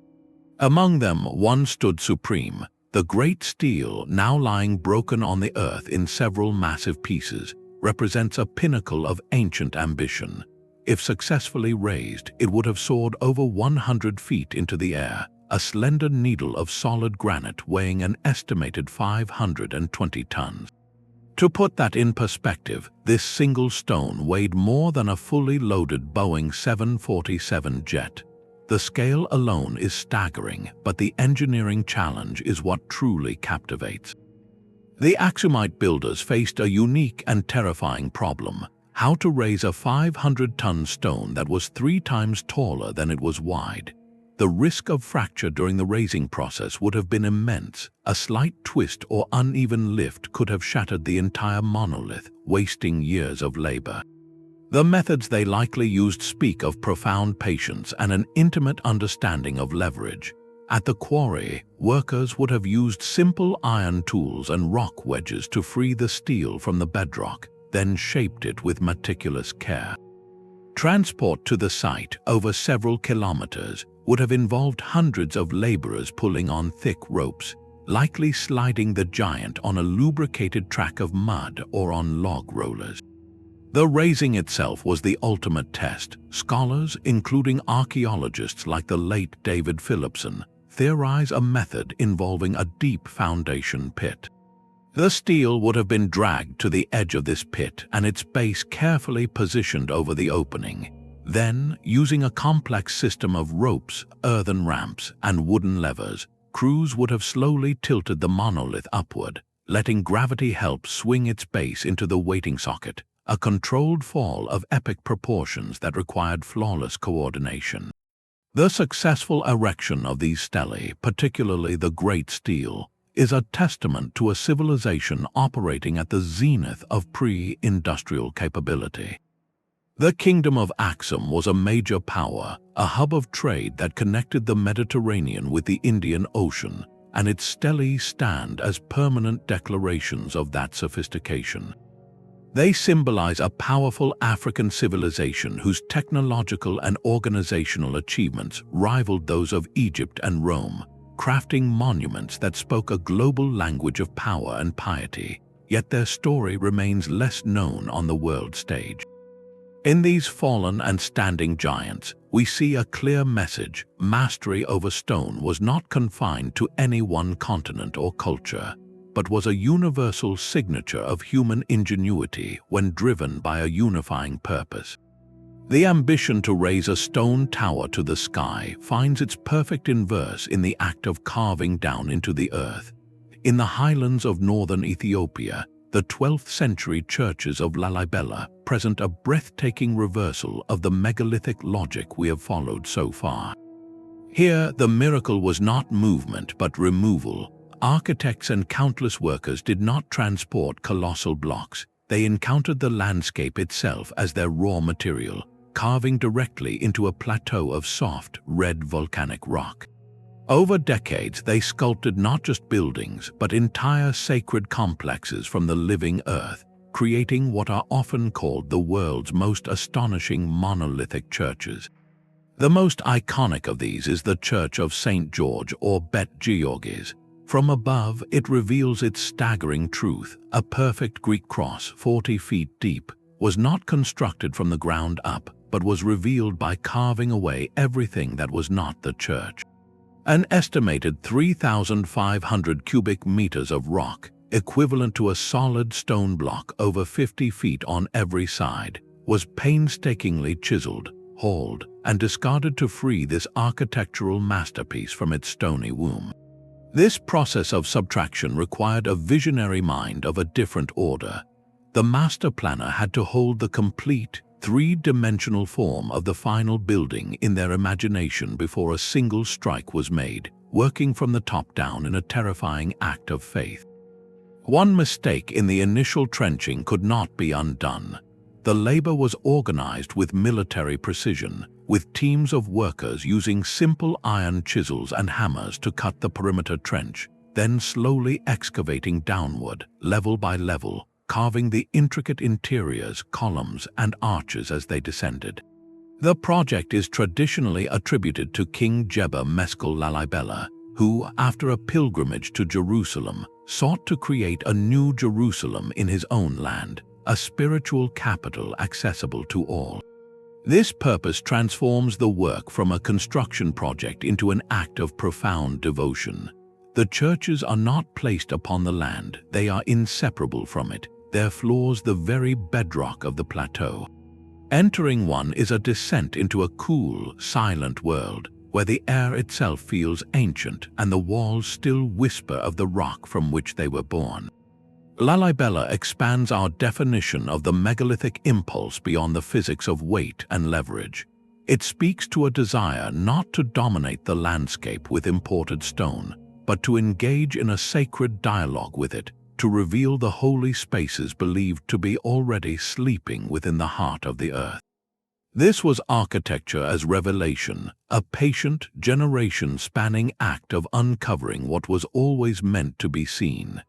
Among them, one stood supreme, the great stele, now lying broken on the earth in several massive pieces, represents a pinnacle of ancient ambition. If successfully raised, it would have soared over 100 feet into the air, a slender needle of solid granite weighing an estimated 520 tons. To put that in perspective, this single stone weighed more than a fully loaded Boeing 747 jet. The scale alone is staggering, but the engineering challenge is what truly captivates. The Aksumite builders faced a unique and terrifying problem: how to raise a 500-ton stone that was 3 times taller than it was wide. The risk of fracture during the raising process would have been immense. A slight twist or uneven lift could have shattered the entire monolith, wasting years of labor. The methods they likely used speak of profound patience and an intimate understanding of leverage. At the quarry, workers would have used simple iron tools and rock wedges to free the steel from the bedrock, then shaped it with meticulous care. Transport to the site, over several kilometers, would have involved hundreds of laborers pulling on thick ropes, likely sliding the giant on a lubricated track of mud or on log rollers. The raising itself was the ultimate test. Scholars, including archaeologists like the late David Philipson, theorize a method involving a deep foundation pit. The steel would have been dragged to the edge of this pit and its base carefully positioned over the opening. Then, using a complex system of ropes, earthen ramps, and wooden levers, crews would have slowly tilted the monolith upward, letting gravity help swing its base into the waiting socket, a controlled fall of epic proportions that required flawless coordination. The successful erection of these stelae, particularly the Great Stele, is a testament to a civilization operating at the zenith of pre-industrial capability. The Kingdom of Aksum was a major power, a hub of trade that connected the Mediterranean with the Indian Ocean, and its stelae stand as permanent declarations of that sophistication. They symbolize a powerful African civilization whose technological and organizational achievements rivaled those of Egypt and Rome, crafting monuments that spoke a global language of power and piety, yet their story remains less known on the world stage. In these fallen and standing giants, we see a clear message: mastery over stone was not confined to any one continent or culture, but was a universal signature of human ingenuity when driven by a unifying purpose. The ambition to raise a stone tower to the sky finds its perfect inverse in the act of carving down into the earth. In the highlands of northern Ethiopia, the 12th century churches of Lalibela present a breathtaking reversal of the megalithic logic we have followed so far. Here, the miracle was not movement but removal. Architects and countless workers did not transport colossal blocks. They encountered the landscape itself as their raw material, carving directly into a plateau of soft, red volcanic rock. Over decades, they sculpted not just buildings, but entire sacred complexes from the living earth, creating what are often called the world's most astonishing monolithic churches. The most iconic of these is the Church of St. George, or Bet Georgis. From above, it reveals its staggering truth. A perfect Greek cross, 40 feet deep, was not constructed from the ground up, but was revealed by carving away everything that was not the church. An estimated 3,500 cubic meters of rock, equivalent to a solid stone block over 50 feet on every side, was painstakingly chiseled, hauled, and discarded to free this architectural masterpiece from its stony womb. This process of subtraction required a visionary mind of a different order. The master planner had to hold the complete, three-dimensional form of the final building in their imagination before a single strike was made, working from the top down in a terrifying act of faith. One mistake in the initial trenching could not be undone. The labor was organized with military precision, with teams of workers using simple iron chisels and hammers to cut the perimeter trench, then slowly excavating downward, level by level, carving the intricate interiors, columns, and arches as they descended. The project is traditionally attributed to King Jebba Meskel Lalibela, who, after a pilgrimage to Jerusalem, sought to create a new Jerusalem in his own land, a spiritual capital accessible to all. This purpose transforms the work from a construction project into an act of profound devotion. The churches are not placed upon the land, they are inseparable from it, their floors the very bedrock of the plateau. Entering one is a descent into a cool, silent world, where the air itself feels ancient and the walls still whisper of the rock from which they were born. Lalibela expands our definition of the megalithic impulse beyond the physics of weight and leverage. It speaks to a desire not to dominate the landscape with imported stone, but to engage in a sacred dialogue with it, to reveal the holy spaces believed to be already sleeping within the heart of the earth. This was architecture as revelation, a patient, generation-spanning act of uncovering what was always meant to be seen.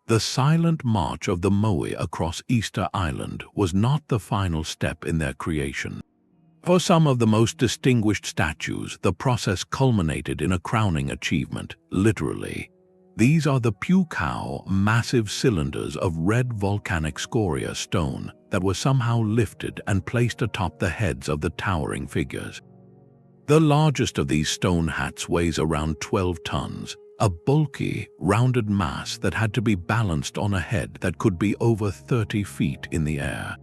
The silent march of the Moai across Easter Island was not the final step in their creation. For some of the most distinguished statues, the process culminated in a crowning achievement, literally. These are the Pukao, massive cylinders of red volcanic scoria stone that were somehow lifted and placed atop the heads of the towering figures. The largest of these stone hats weighs around 12 tons, a bulky, rounded mass that had to be balanced on a head that could be over 30 feet in the air.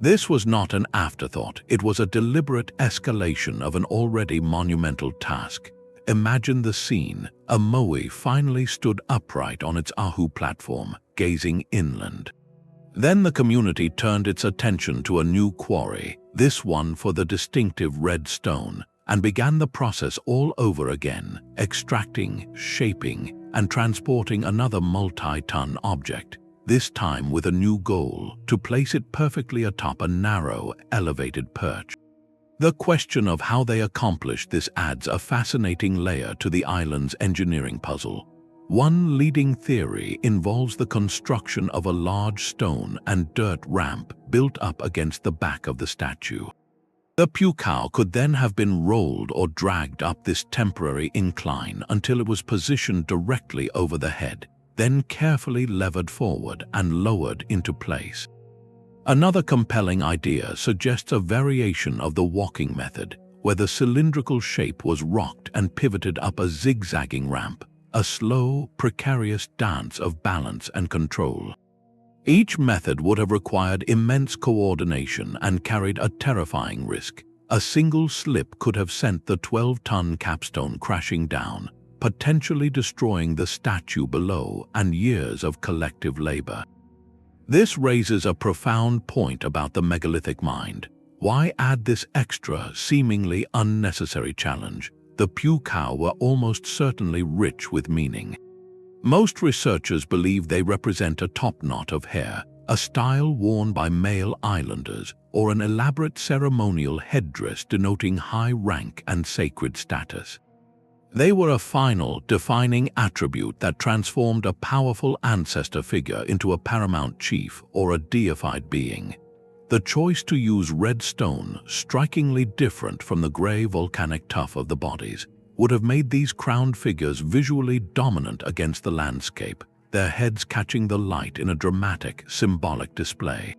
This was not an afterthought, it was a deliberate escalation of an already monumental task. Imagine the scene. A Moai finally stood upright on its Ahu platform, gazing inland. Then the community turned its attention to a new quarry, this one for the distinctive red stone, and began the process all over again, extracting, shaping, and transporting another multi-ton object, this time with a new goal, to place it perfectly atop a narrow, elevated perch. The question of how they accomplished this adds a fascinating layer to the island's engineering puzzle. One leading theory involves the construction of a large stone and dirt ramp built up against the back of the statue. The Pukao could then have been rolled or dragged up this temporary incline until it was positioned directly over the head, then carefully levered forward and lowered into place. Another compelling idea suggests a variation of the walking method, where the cylindrical shape was rocked and pivoted up a zigzagging ramp, a slow, precarious dance of balance and control. Each method would have required immense coordination and carried a terrifying risk. A single slip could have sent the 12-ton capstone crashing down, potentially destroying the statue below and years of collective labor. This raises a profound point about the megalithic mind. Why add this extra, seemingly unnecessary challenge? The Pukao were almost certainly rich with meaning. Most researchers believe they represent a topknot of hair, a style worn by male islanders, or an elaborate ceremonial headdress denoting high rank and sacred status. They were a final, defining attribute that transformed a powerful ancestor figure into a paramount chief or a deified being. The choice to use red stone, strikingly different from the gray volcanic tuff of the bodies, would have made these crowned figures visually dominant against the landscape, their heads catching the light in a dramatic, symbolic display.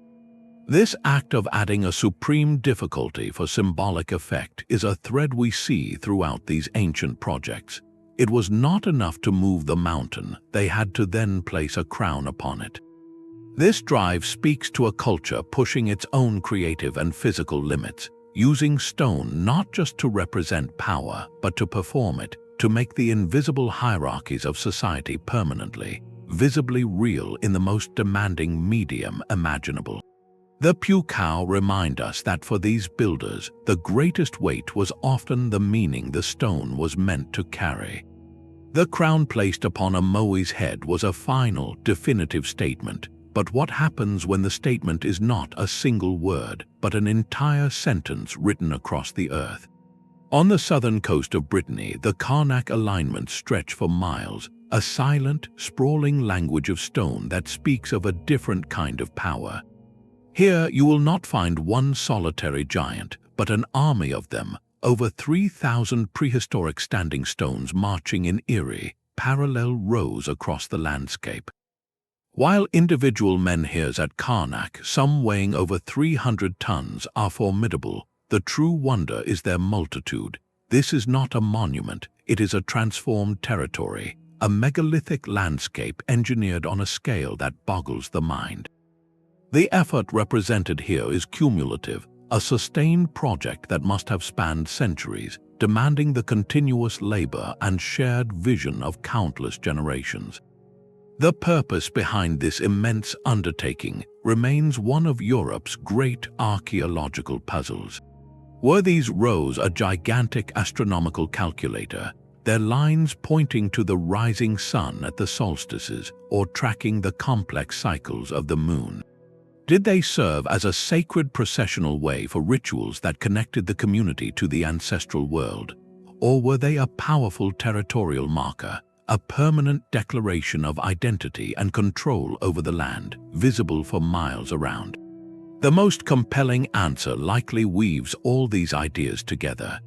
This act of adding a supreme difficulty for symbolic effect is a thread we see throughout these ancient projects. It was not enough to move the mountain, they had to then place a crown upon it. This drive speaks to a culture pushing its own creative and physical limits, using stone not just to represent power, but to perform it, to make the invisible hierarchies of society permanently, visibly real in the most demanding medium imaginable. The Pukao remind us that for these builders, the greatest weight was often the meaning the stone was meant to carry. The crown placed upon a Moai's head was a final, definitive statement. But what happens when the statement is not a single word, but an entire sentence written across the earth? On the southern coast of Brittany, the Karnak Alignments stretch for miles, a silent, sprawling language of stone that speaks of a different kind of power. Here you will not find one solitary giant, but an army of them, over 3,000 prehistoric standing stones marching in eerie, parallel rows across the landscape. While individual menhirs at Karnak, some weighing over 300 tons, are formidable, the true wonder is their multitude. This is not a monument, it is a transformed territory, a megalithic landscape engineered on a scale that boggles the mind. The effort represented here is cumulative, a sustained project that must have spanned centuries, demanding the continuous labor and shared vision of countless generations. The purpose behind this immense undertaking remains one of Europe's great archaeological puzzles. Were these rows a gigantic astronomical calculator, their lines pointing to the rising sun at the solstices or tracking the complex cycles of the moon? Did they serve as a sacred processional way for rituals that connected the community to the ancestral world? Or were they a powerful territorial marker, a permanent declaration of identity and control over the land, visible for miles around? The most compelling answer likely weaves all these ideas together.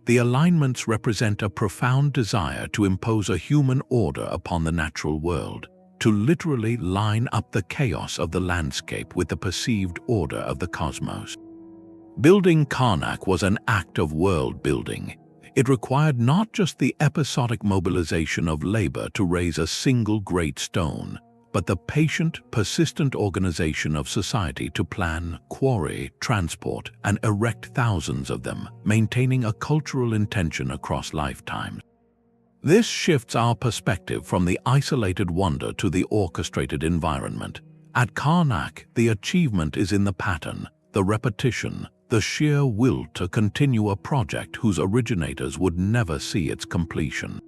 The alignments represent a profound desire to impose a human order upon the natural world, to literally line up the chaos of the landscape with the perceived order of the cosmos. Building Karnak was an act of world building. It required not just the episodic mobilization of labor to raise a single great stone, but the patient, persistent organization of society to plan, quarry, transport, and erect thousands of them, maintaining a cultural intention across lifetimes. This shifts our perspective from the isolated wonder to the orchestrated environment. At Karnak, the achievement is in the pattern, the repetition, the sheer will to continue a project whose originators would never see its completion.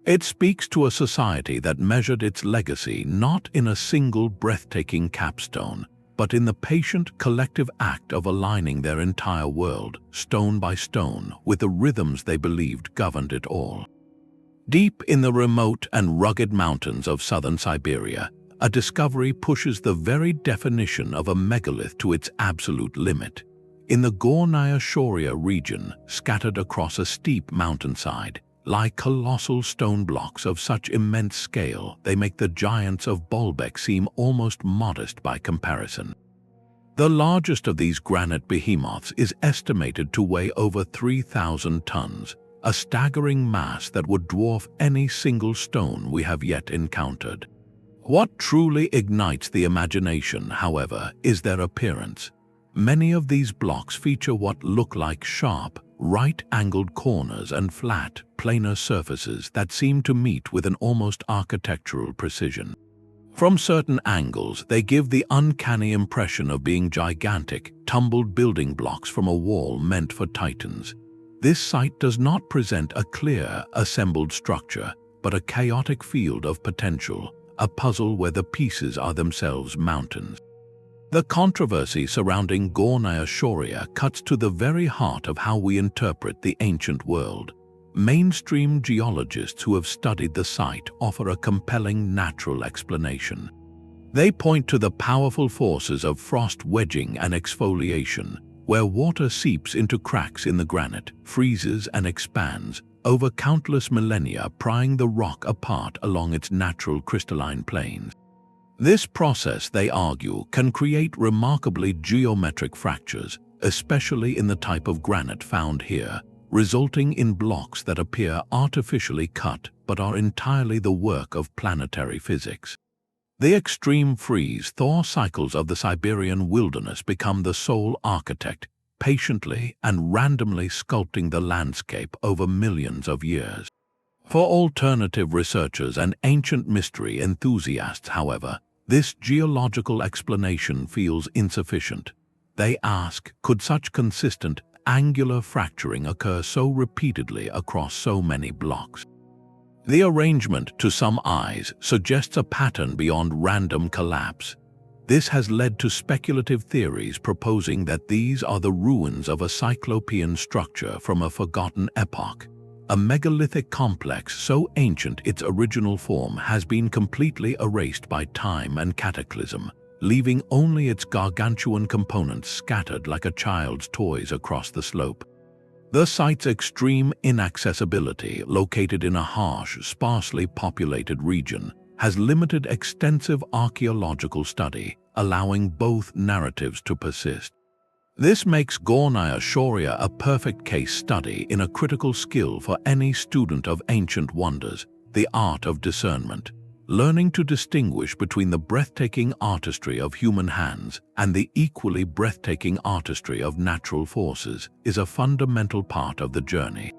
It speaks to a society that measured its legacy not in a single breathtaking capstone, but in the patient collective act of aligning their entire world, stone by stone, with the rhythms they believed governed it all. Deep in the remote and rugged mountains of southern Siberia, a discovery pushes the very definition of a megalith to its absolute limit. In the Gornaya Shoria region, scattered across a steep mountainside, lie colossal stone blocks of such immense scale they make the giants of Baalbek seem almost modest by comparison. The largest of these granite behemoths is estimated to weigh over 3,000 tons, a staggering mass that would dwarf any single stone we have yet encountered. What truly ignites the imagination, however, is their appearance. Many of these blocks feature what look like sharp, right-angled corners and flat, planar surfaces that seem to meet with an almost architectural precision. From certain angles, they give the uncanny impression of being gigantic, tumbled building blocks from a wall meant for titans. This site does not present a clear, assembled structure, but a chaotic field of potential, a puzzle where the pieces are themselves mountains. The controversy surrounding Gornaya Shoria cuts to the very heart of how we interpret the ancient world. Mainstream geologists who have studied the site offer a compelling natural explanation. They point to the powerful forces of frost wedging and exfoliation, where water seeps into cracks in the granite, freezes and expands, over countless millennia prying the rock apart along its natural crystalline planes. This process, they argue, can create remarkably geometric fractures, especially in the type of granite found here, resulting in blocks that appear artificially cut but are entirely the work of planetary physics. The extreme freeze-thaw cycles of the Siberian wilderness become the sole architect, patiently and randomly sculpting the landscape over millions of years. For alternative researchers and ancient mystery enthusiasts, however, this geological explanation feels insufficient. They ask, could such consistent, angular fracturing occur so repeatedly across so many blocks? The arrangement, to some eyes, suggests a pattern beyond random collapse. This has led to speculative theories proposing that these are the ruins of a cyclopean structure from a forgotten epoch. a megalithic complex so ancient its original form has been completely erased by time and cataclysm, leaving only its gargantuan components scattered like a child's toys across the slope. The site's extreme inaccessibility, located in a harsh, sparsely populated region, has limited extensive archaeological study, allowing both narratives to persist. This makes Gornaya Shoria a perfect case study in a critical skill for any student of ancient wonders, the art of discernment. Learning to distinguish between the breathtaking artistry of human hands and the equally breathtaking artistry of natural forces is a fundamental part of the journey.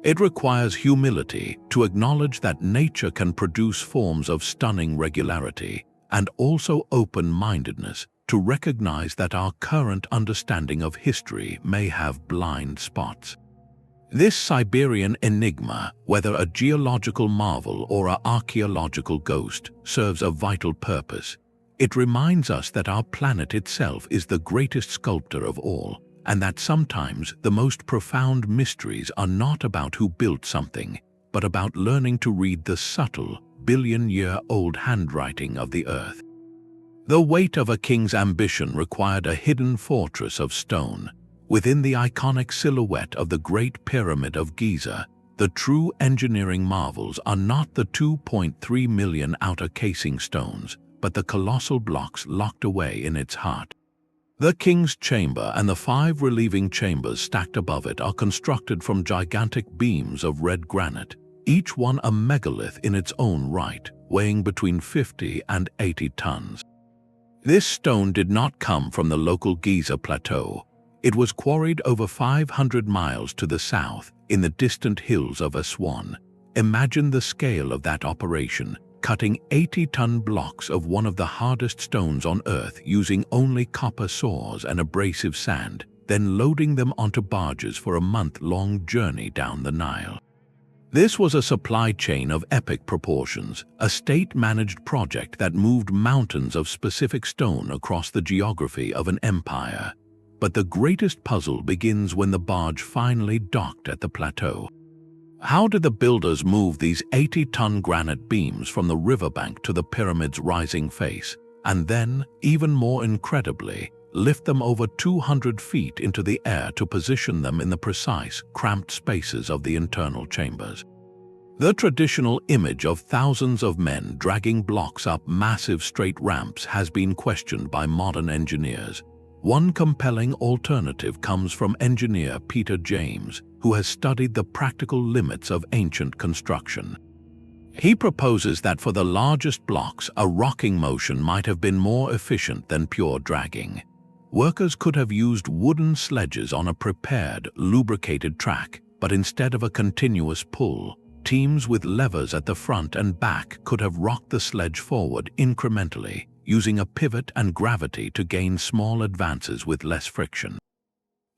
It requires humility to acknowledge that nature can produce forms of stunning regularity, and also open-mindedness to recognize that our current understanding of history may have blind spots. This Siberian enigma, whether a geological marvel or an archaeological ghost, serves a vital purpose. It reminds us that our planet itself is the greatest sculptor of all, and that sometimes the most profound mysteries are not about who built something, but about learning to read the subtle, billion-year-old handwriting of the earth. The weight of a king's ambition required a hidden fortress of stone. Within the iconic silhouette of the Great Pyramid of Giza, the true engineering marvels are not the 2.3 million outer casing stones, but the colossal blocks locked away in its heart. The king's chamber and the 5 relieving chambers stacked above it are constructed from gigantic beams of red granite, each one a megalith in its own right, weighing between 50 and 80 tons. This stone did not come from the local Giza plateau. It was quarried over 500 miles to the south, in the distant hills of Aswan. Imagine the scale of that operation, cutting 80-ton blocks of one of the hardest stones on Earth using only copper saws and abrasive sand, then loading them onto barges for a month-long journey down the Nile. This was a supply chain of epic proportions, a state-managed project that moved mountains of specific stone across the geography of an empire. But the greatest puzzle begins when the barge finally docked at the plateau. How did the builders move these 80-ton granite beams from the riverbank to the pyramid's rising face, and then, even more incredibly, lift them over 200 feet into the air to position them in the precise, cramped spaces of the internal chambers? The traditional image of thousands of men dragging blocks up massive straight ramps has been questioned by modern engineers. One compelling alternative comes from engineer Peter James, who has studied the practical limits of ancient construction. He proposes that for the largest blocks, a rocking motion might have been more efficient than pure dragging. Workers could have used wooden sledges on a prepared, lubricated track, but instead of a continuous pull, teams with levers at the front and back could have rocked the sledge forward incrementally, using a pivot and gravity to gain small advances with less friction.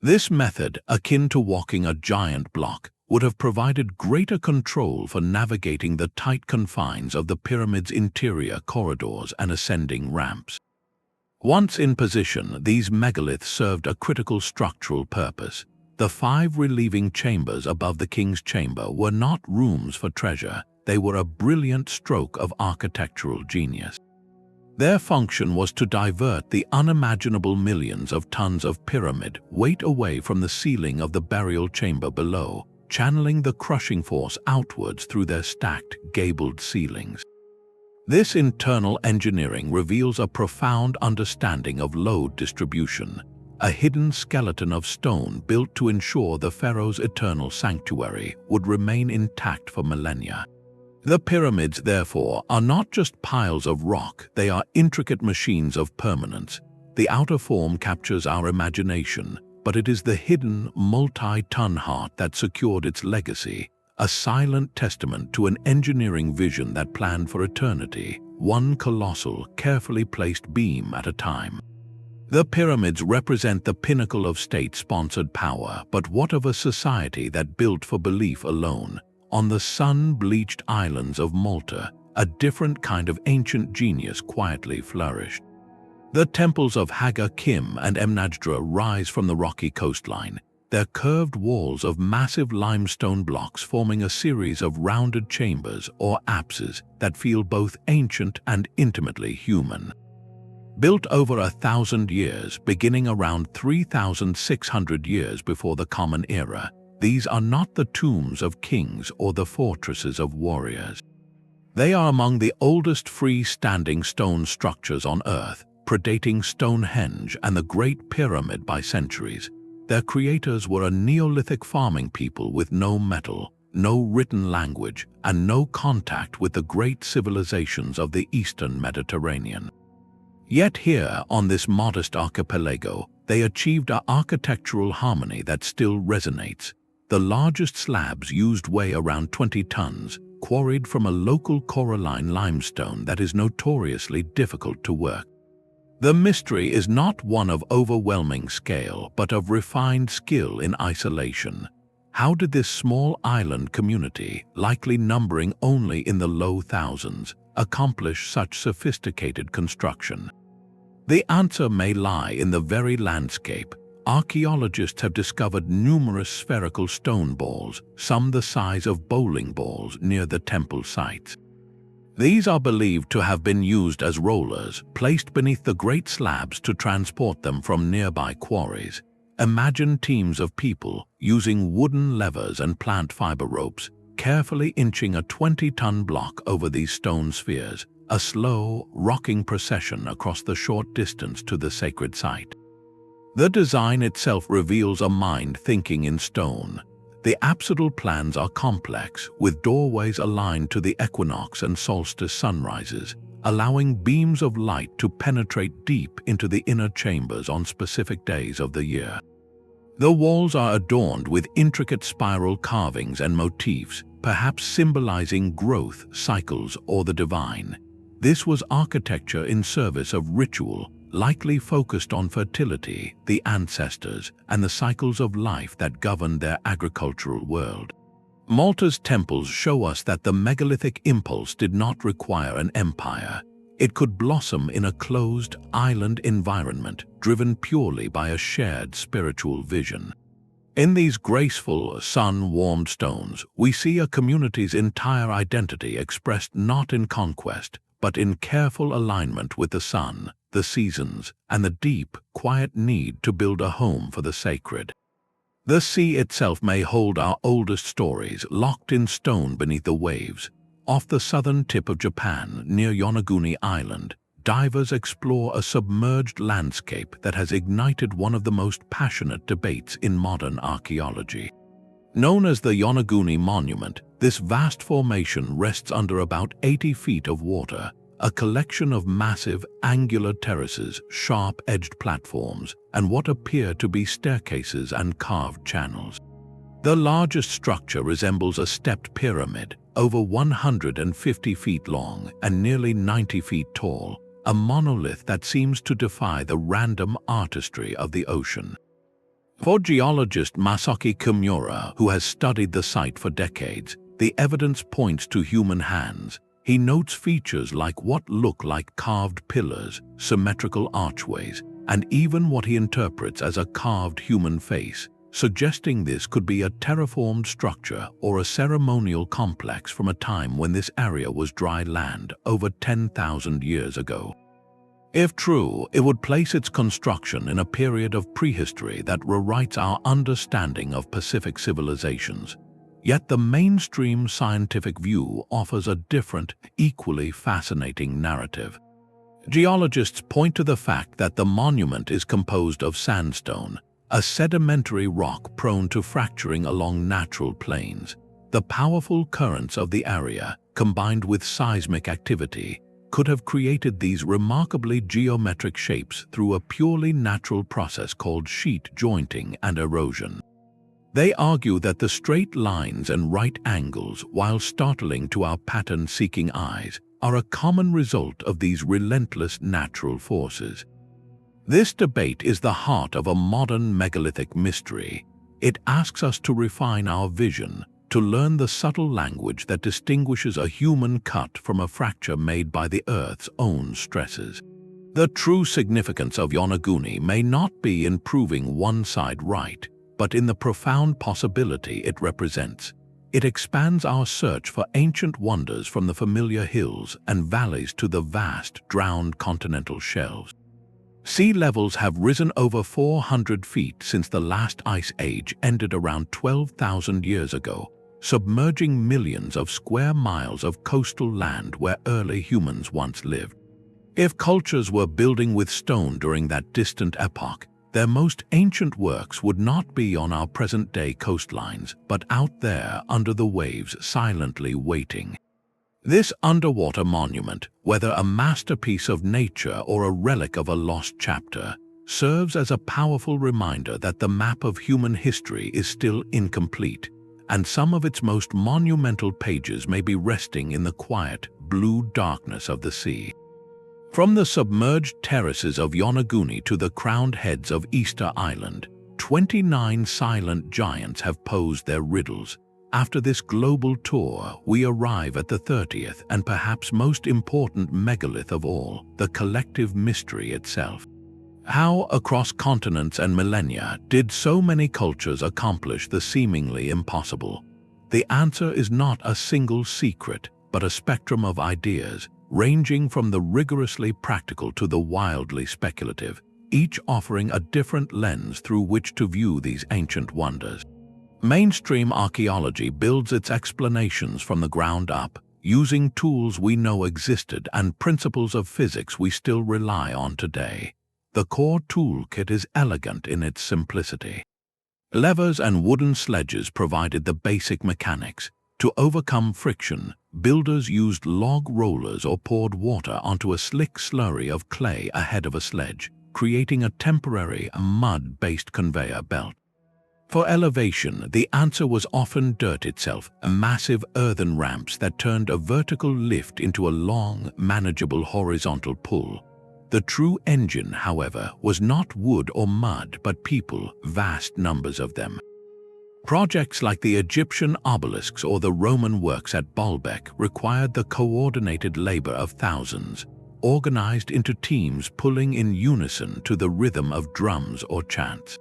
This method, akin to walking a giant block, would have provided greater control for navigating the tight confines of the pyramid's interior corridors and ascending ramps. Once in position, these megaliths served a critical structural purpose. The 5 relieving chambers above the king's chamber were not rooms for treasure, they were a brilliant stroke of architectural genius. Their function was to divert the unimaginable millions of tons of pyramid weight away from the ceiling of the burial chamber below, channeling the crushing force outwards through their stacked, gabled ceilings. This internal engineering reveals a profound understanding of load distribution, a hidden skeleton of stone built to ensure the pharaoh's eternal sanctuary would remain intact for millennia. The pyramids, therefore, are not just piles of rock, they are intricate machines of permanence. The outer form captures our imagination, but it is the hidden, multi-ton heart that secured its legacy, a silent testament to an engineering vision that planned for eternity, one colossal, carefully placed beam at a time. The pyramids represent the pinnacle of state-sponsored power, but what of a society that built for belief alone? On the sun-bleached islands of Malta, a different kind of ancient genius quietly flourished. The temples of Haga Kim and Emnajdra rise from the rocky coastline, their curved walls of massive limestone blocks forming a series of rounded chambers or apses that feel both ancient and intimately human. Built over 1,000 years, beginning around 3,600 years before the Common Era, these are not the tombs of kings or the fortresses of warriors. They are among the oldest free-standing stone structures on Earth, predating Stonehenge and the Great Pyramid by centuries. Their creators were a Neolithic farming people with no metal, no written language, and no contact with the great civilizations of the Eastern Mediterranean. Yet here, on this modest archipelago, they achieved an architectural harmony that still resonates. The largest slabs used weigh around 20 tons, quarried from a local coralline limestone that is notoriously difficult to work. The mystery is not one of overwhelming scale, but of refined skill in isolation. How did this small island community, likely numbering only in the low thousands, accomplish such sophisticated construction? The answer may lie in the very landscape. Archaeologists have discovered numerous spherical stone balls, some the size of bowling balls, near the temple sites. These are believed to have been used as rollers, placed beneath the great slabs to transport them from nearby quarries. Imagine teams of people, using wooden levers and plant fiber ropes, carefully inching a 20-ton block over these stone spheres, a slow, rocking procession across the short distance to the sacred site. The design itself reveals a mind thinking in stone. The apsidal plans are complex, with doorways aligned to the equinox and solstice sunrises, allowing beams of light to penetrate deep into the inner chambers on specific days of the year. The walls are adorned with intricate spiral carvings and motifs, perhaps symbolizing growth, cycles, or the divine. This was architecture in service of ritual, likely focused on fertility, the ancestors, and the cycles of life that governed their agricultural world. Malta's temples show us that the megalithic impulse did not require an empire. It could blossom in a closed, island environment, driven purely by a shared spiritual vision. In these graceful, sun-warmed stones, we see a community's entire identity expressed not in conquest, but in careful alignment with the sun, the seasons, and the deep, quiet need to build a home for the sacred. The sea itself may hold our oldest stories, locked in stone beneath the waves. Off the southern tip of Japan, near Yonaguni Island, divers explore a submerged landscape that has ignited one of the most passionate debates in modern archaeology. Known as the Yonaguni Monument, this vast formation rests under about 80 feet of water, a collection of massive, angular terraces, sharp-edged platforms, and what appear to be staircases and carved channels. The largest structure resembles a stepped pyramid, over 150 feet long and nearly 90 feet tall, a monolith that seems to defy the random artistry of the ocean. For geologist Masaaki Kimura, who has studied the site for decades, the evidence points to human hands. He notes features like what look like carved pillars, symmetrical archways, and even what he interprets as a carved human face, suggesting this could be a terraformed structure or a ceremonial complex from a time when this area was dry land over 10,000 years ago. If true, it would place its construction in a period of prehistory that rewrites our understanding of Pacific civilizations. Yet the mainstream scientific view offers a different, equally fascinating narrative. Geologists point to the fact that the monument is composed of sandstone, a sedimentary rock prone to fracturing along natural plains. The powerful currents of the area, combined with seismic activity, could have created these remarkably geometric shapes through a purely natural process called sheet jointing and erosion. They argue that the straight lines and right angles, while startling to our pattern-seeking eyes, are a common result of these relentless natural forces. This debate is the heart of a modern megalithic mystery. It asks us to refine our vision, to learn the subtle language that distinguishes a human cut from a fracture made by the Earth's own stresses. The true significance of Yonaguni may not be in proving one side right, but in the profound possibility it represents. It expands our search for ancient wonders from the familiar hills and valleys to the vast, drowned continental shelves. Sea levels have risen over 400 feet since the last ice age ended around 12,000 years ago, submerging millions of square miles of coastal land where early humans once lived. If cultures were building with stone during that distant epoch, their most ancient works would not be on our present-day coastlines, but out there under the waves, silently waiting. This underwater monument, whether a masterpiece of nature or a relic of a lost chapter, serves as a powerful reminder that the map of human history is still incomplete, and some of its most monumental pages may be resting in the quiet, blue darkness of the sea. From the submerged terraces of Yonaguni to the crowned heads of Easter Island, 29 silent giants have posed their riddles. After this global tour, we arrive at the 30th and perhaps most important megalith of all, the collective mystery itself. How, across continents and millennia, did so many cultures accomplish the seemingly impossible? The answer is not a single secret, but a spectrum of ideas, ranging from the rigorously practical to the wildly speculative, each offering a different lens through which to view these ancient wonders. Mainstream archaeology builds its explanations from the ground up, using tools we know existed and principles of physics we still rely on today. The core toolkit is elegant in its simplicity. Levers and wooden sledges provided the basic mechanics. To overcome friction, builders used log rollers or poured water onto a slick slurry of clay ahead of a sledge, creating a temporary mud-based conveyor belt. For elevation, the answer was often dirt itself, massive earthen ramps that turned a vertical lift into a long, manageable horizontal pull. The true engine, however, was not wood or mud, but people, vast numbers of them. Projects like the Egyptian obelisks or the Roman works at Baalbek required the coordinated labor of thousands, organized into teams pulling in unison to the rhythm of drums or chants.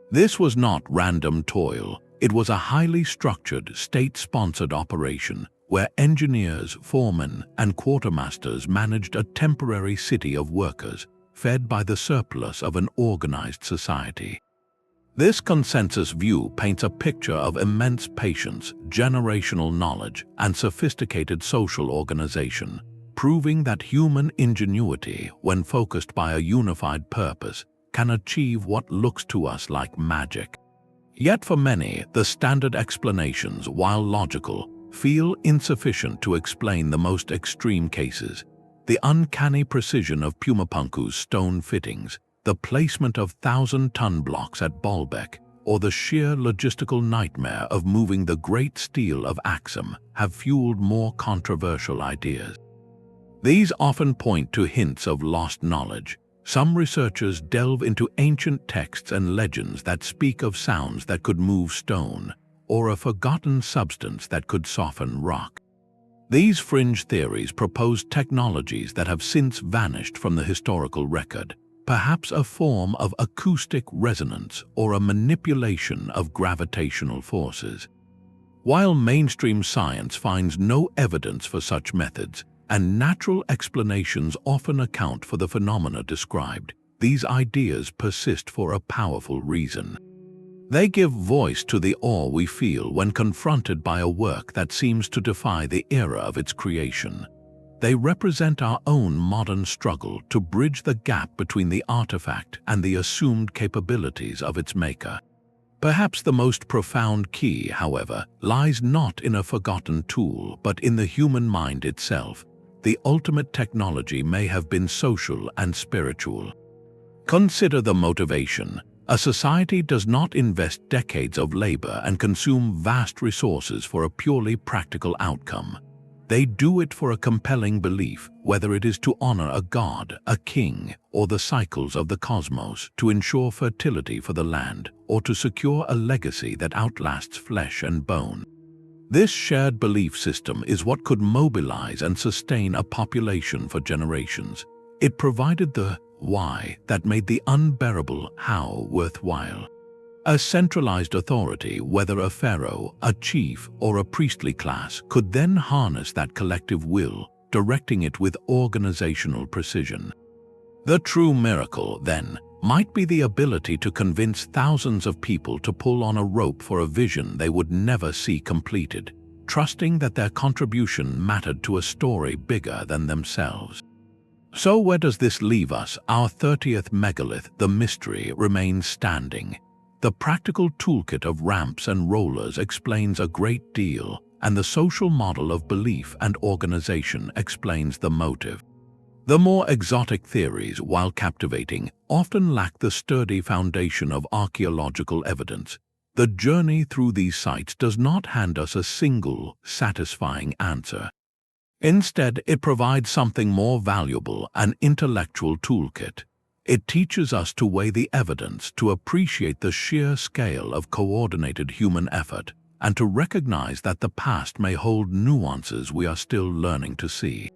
This was not random toil, it was a highly structured, state-sponsored operation where engineers, foremen, and quartermasters managed a temporary city of workers, fed by the surplus of an organized society. This consensus view paints a picture of immense patience, generational knowledge, and sophisticated social organization, proving that human ingenuity, when focused by a unified purpose, can achieve what looks to us like magic. Yet for many, the standard explanations, while logical, feel insufficient to explain the most extreme cases. The uncanny precision of Pumapunku's stone fittings, the placement of 1,000-ton blocks at Baalbek, or the sheer logistical nightmare of moving the great steel of Axum have fueled more controversial ideas. These often point to hints of lost knowledge. Some researchers delve into ancient texts and legends that speak of sounds that could move stone, or a forgotten substance that could soften rock. These fringe theories propose technologies that have since vanished from the historical record, perhaps a form of acoustic resonance or a manipulation of gravitational forces. While mainstream science finds no evidence for such methods, and natural explanations often account for the phenomena described, these ideas persist for a powerful reason. They give voice to the awe we feel when confronted by a work that seems to defy the era of its creation. They represent our own modern struggle to bridge the gap between the artifact and the assumed capabilities of its maker. Perhaps the most profound key, however, lies not in a forgotten tool, but in the human mind itself. The ultimate technology may have been social and spiritual. Consider the motivation. A society does not invest decades of labor and consume vast resources for a purely practical outcome. They do it for a compelling belief, whether it is to honor a god, a king, or the cycles of the cosmos, to ensure fertility for the land, or to secure a legacy that outlasts flesh and bone. This shared belief system is what could mobilize and sustain a population for generations. It provided the why that made the unbearable how worthwhile. A centralized authority, whether a pharaoh, a chief, or a priestly class, could then harness that collective will, directing it with organizational precision. The true miracle, then, might be the ability to convince thousands of people to pull on a rope for a vision they would never see completed, trusting that their contribution mattered to a story bigger than themselves. So where does this leave us? Our 30th megalith, the mystery, remains standing. The practical toolkit of ramps and rollers explains a great deal, and the social model of belief and organization explains the motive. The more exotic theories, while captivating, often lack the sturdy foundation of archaeological evidence. The journey through these sites does not hand us a single, satisfying answer. Instead, it provides something more valuable, an intellectual toolkit. It teaches us to weigh the evidence, to appreciate the sheer scale of coordinated human effort, and to recognize that the past may hold nuances we are still learning to see.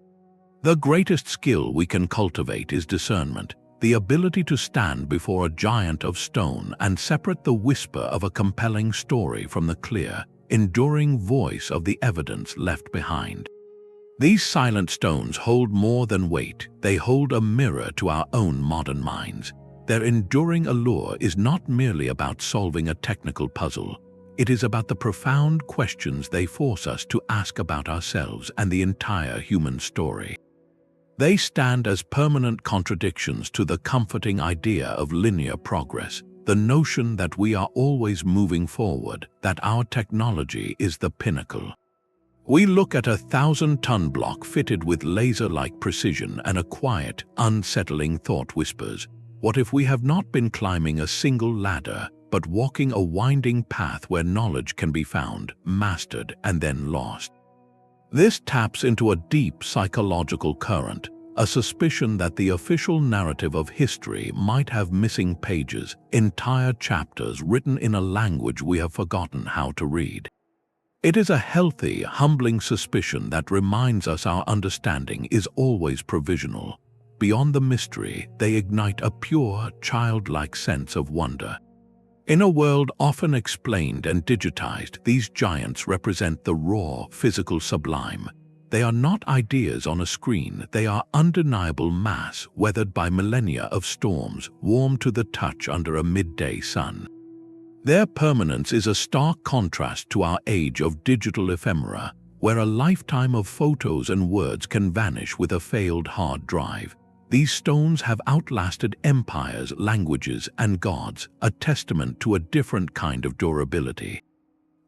The greatest skill we can cultivate is discernment, the ability to stand before a giant of stone and separate the whisper of a compelling story from the clear, enduring voice of the evidence left behind. These silent stones hold more than weight. They hold a mirror to our own modern minds. Their enduring allure is not merely about solving a technical puzzle. It is about the profound questions they force us to ask about ourselves and the entire human story. They stand as permanent contradictions to the comforting idea of linear progress, the notion that we are always moving forward, that our technology is the pinnacle. We look at a 1,000-ton block fitted with laser-like precision, and a quiet, unsettling thought whispers, what if we have not been climbing a single ladder, but walking a winding path where knowledge can be found, mastered, and then lost? This taps into a deep psychological current, a suspicion that the official narrative of history might have missing pages, entire chapters written in a language we have forgotten how to read. It is a healthy, humbling suspicion that reminds us our understanding is always provisional. Beyond the mystery, they ignite a pure, childlike sense of wonder. In a world often explained and digitized, these giants represent the raw, physical sublime. They are not ideas on a screen, they are undeniable mass, weathered by millennia of storms, warm to the touch under a midday sun. Their permanence is a stark contrast to our age of digital ephemera, where a lifetime of photos and words can vanish with a failed hard drive. These stones have outlasted empires, languages, and gods, a testament to a different kind of durability.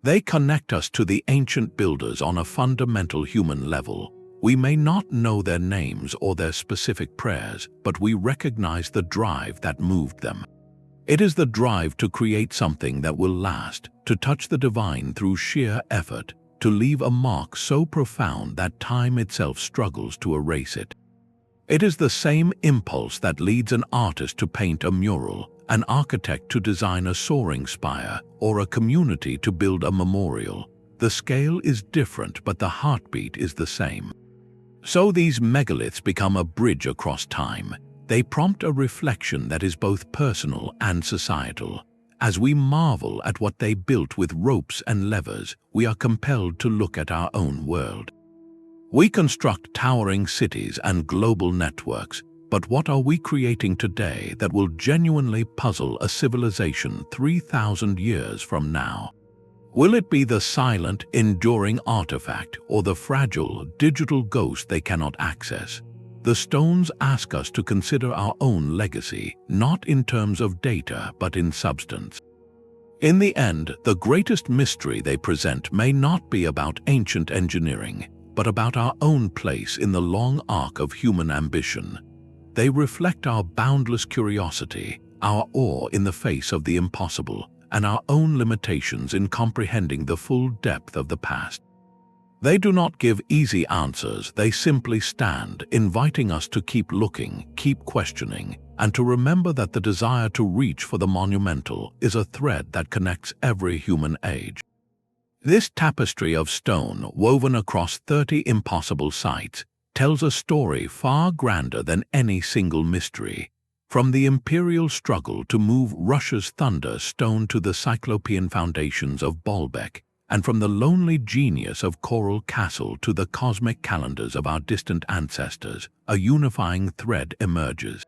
They connect us to the ancient builders on a fundamental human level. We may not know their names or their specific prayers, but we recognize the drive that moved them. It is the drive to create something that will last, to touch the divine through sheer effort, to leave a mark so profound that time itself struggles to erase it. It is the same impulse that leads an artist to paint a mural, an architect to design a soaring spire, or a community to build a memorial. The scale is different, but the heartbeat is the same. So these megaliths become a bridge across time. They prompt a reflection that is both personal and societal. As we marvel at what they built with ropes and levers, we are compelled to look at our own world. We construct towering cities and global networks, but what are we creating today that will genuinely puzzle a civilization 3,000 years from now? Will it be the silent, enduring artifact or the fragile, digital ghost they cannot access? The stones ask us to consider our own legacy, not in terms of data, but in substance. In the end, the greatest mystery they present may not be about ancient engineering, but about our own place in the long arc of human ambition. They reflect our boundless curiosity, our awe in the face of the impossible, and our own limitations in comprehending the full depth of the past. They do not give easy answers, they simply stand, inviting us to keep looking, keep questioning, and to remember that the desire to reach for the monumental is a thread that connects every human age. This tapestry of stone, woven across 30 impossible sites, tells a story far grander than any single mystery. From the imperial struggle to move Russia's Thunderstone to the cyclopean foundations of Baalbek, and from the lonely genius of Coral Castle to the cosmic calendars of our distant ancestors, a unifying thread emerges.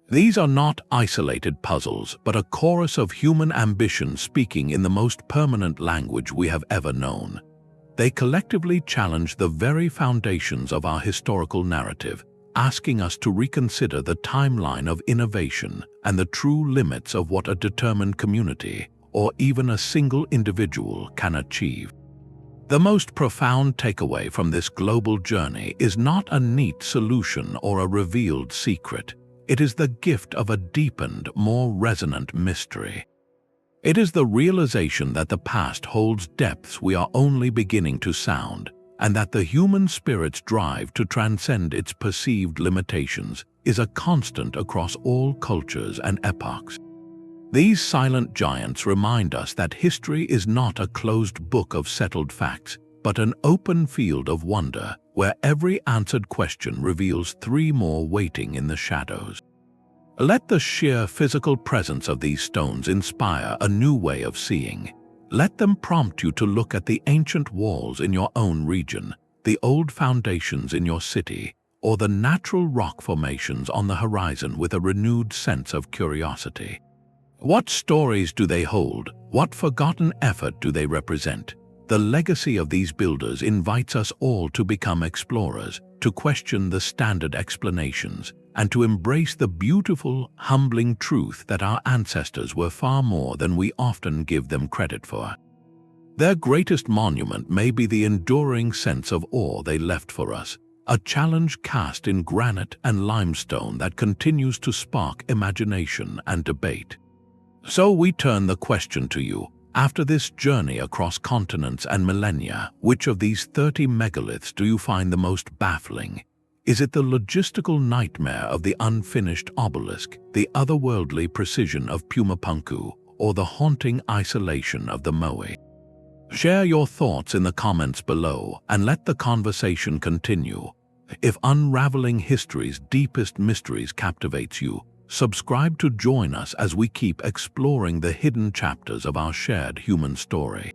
These are not isolated puzzles, but a chorus of human ambition speaking in the most permanent language we have ever known. They collectively challenge the very foundations of our historical narrative, asking us to reconsider the timeline of innovation and the true limits of what a determined community, or even a single individual, can achieve. The most profound takeaway from this global journey is not a neat solution or a revealed secret. It is the gift of a deepened, more resonant mystery. It is the realization that the past holds depths we are only beginning to sound, and that the human spirit's drive to transcend its perceived limitations is a constant across all cultures and epochs. These silent giants remind us that history is not a closed book of settled facts, but an open field of wonder where every answered question reveals three more waiting in the shadows. Let the sheer physical presence of these stones inspire a new way of seeing. Let them prompt you to look at the ancient walls in your own region, the old foundations in your city, or the natural rock formations on the horizon with a renewed sense of curiosity. What stories do they hold? What forgotten effort do they represent? The legacy of these builders invites us all to become explorers, to question the standard explanations, and to embrace the beautiful, humbling truth that our ancestors were far more than we often give them credit for. Their greatest monument may be the enduring sense of awe they left for us, a challenge cast in granite and limestone that continues to spark imagination and debate. So we turn the question to you. After this journey across continents and millennia, which of these 30 megaliths do you find the most baffling? Is it the logistical nightmare of the unfinished obelisk, the otherworldly precision of Pumapunku, or the haunting isolation of the Moai? Share your thoughts in the comments below and let the conversation continue. If unraveling history's deepest mysteries captivates you, subscribe to join us as we keep exploring the hidden chapters of our shared human story.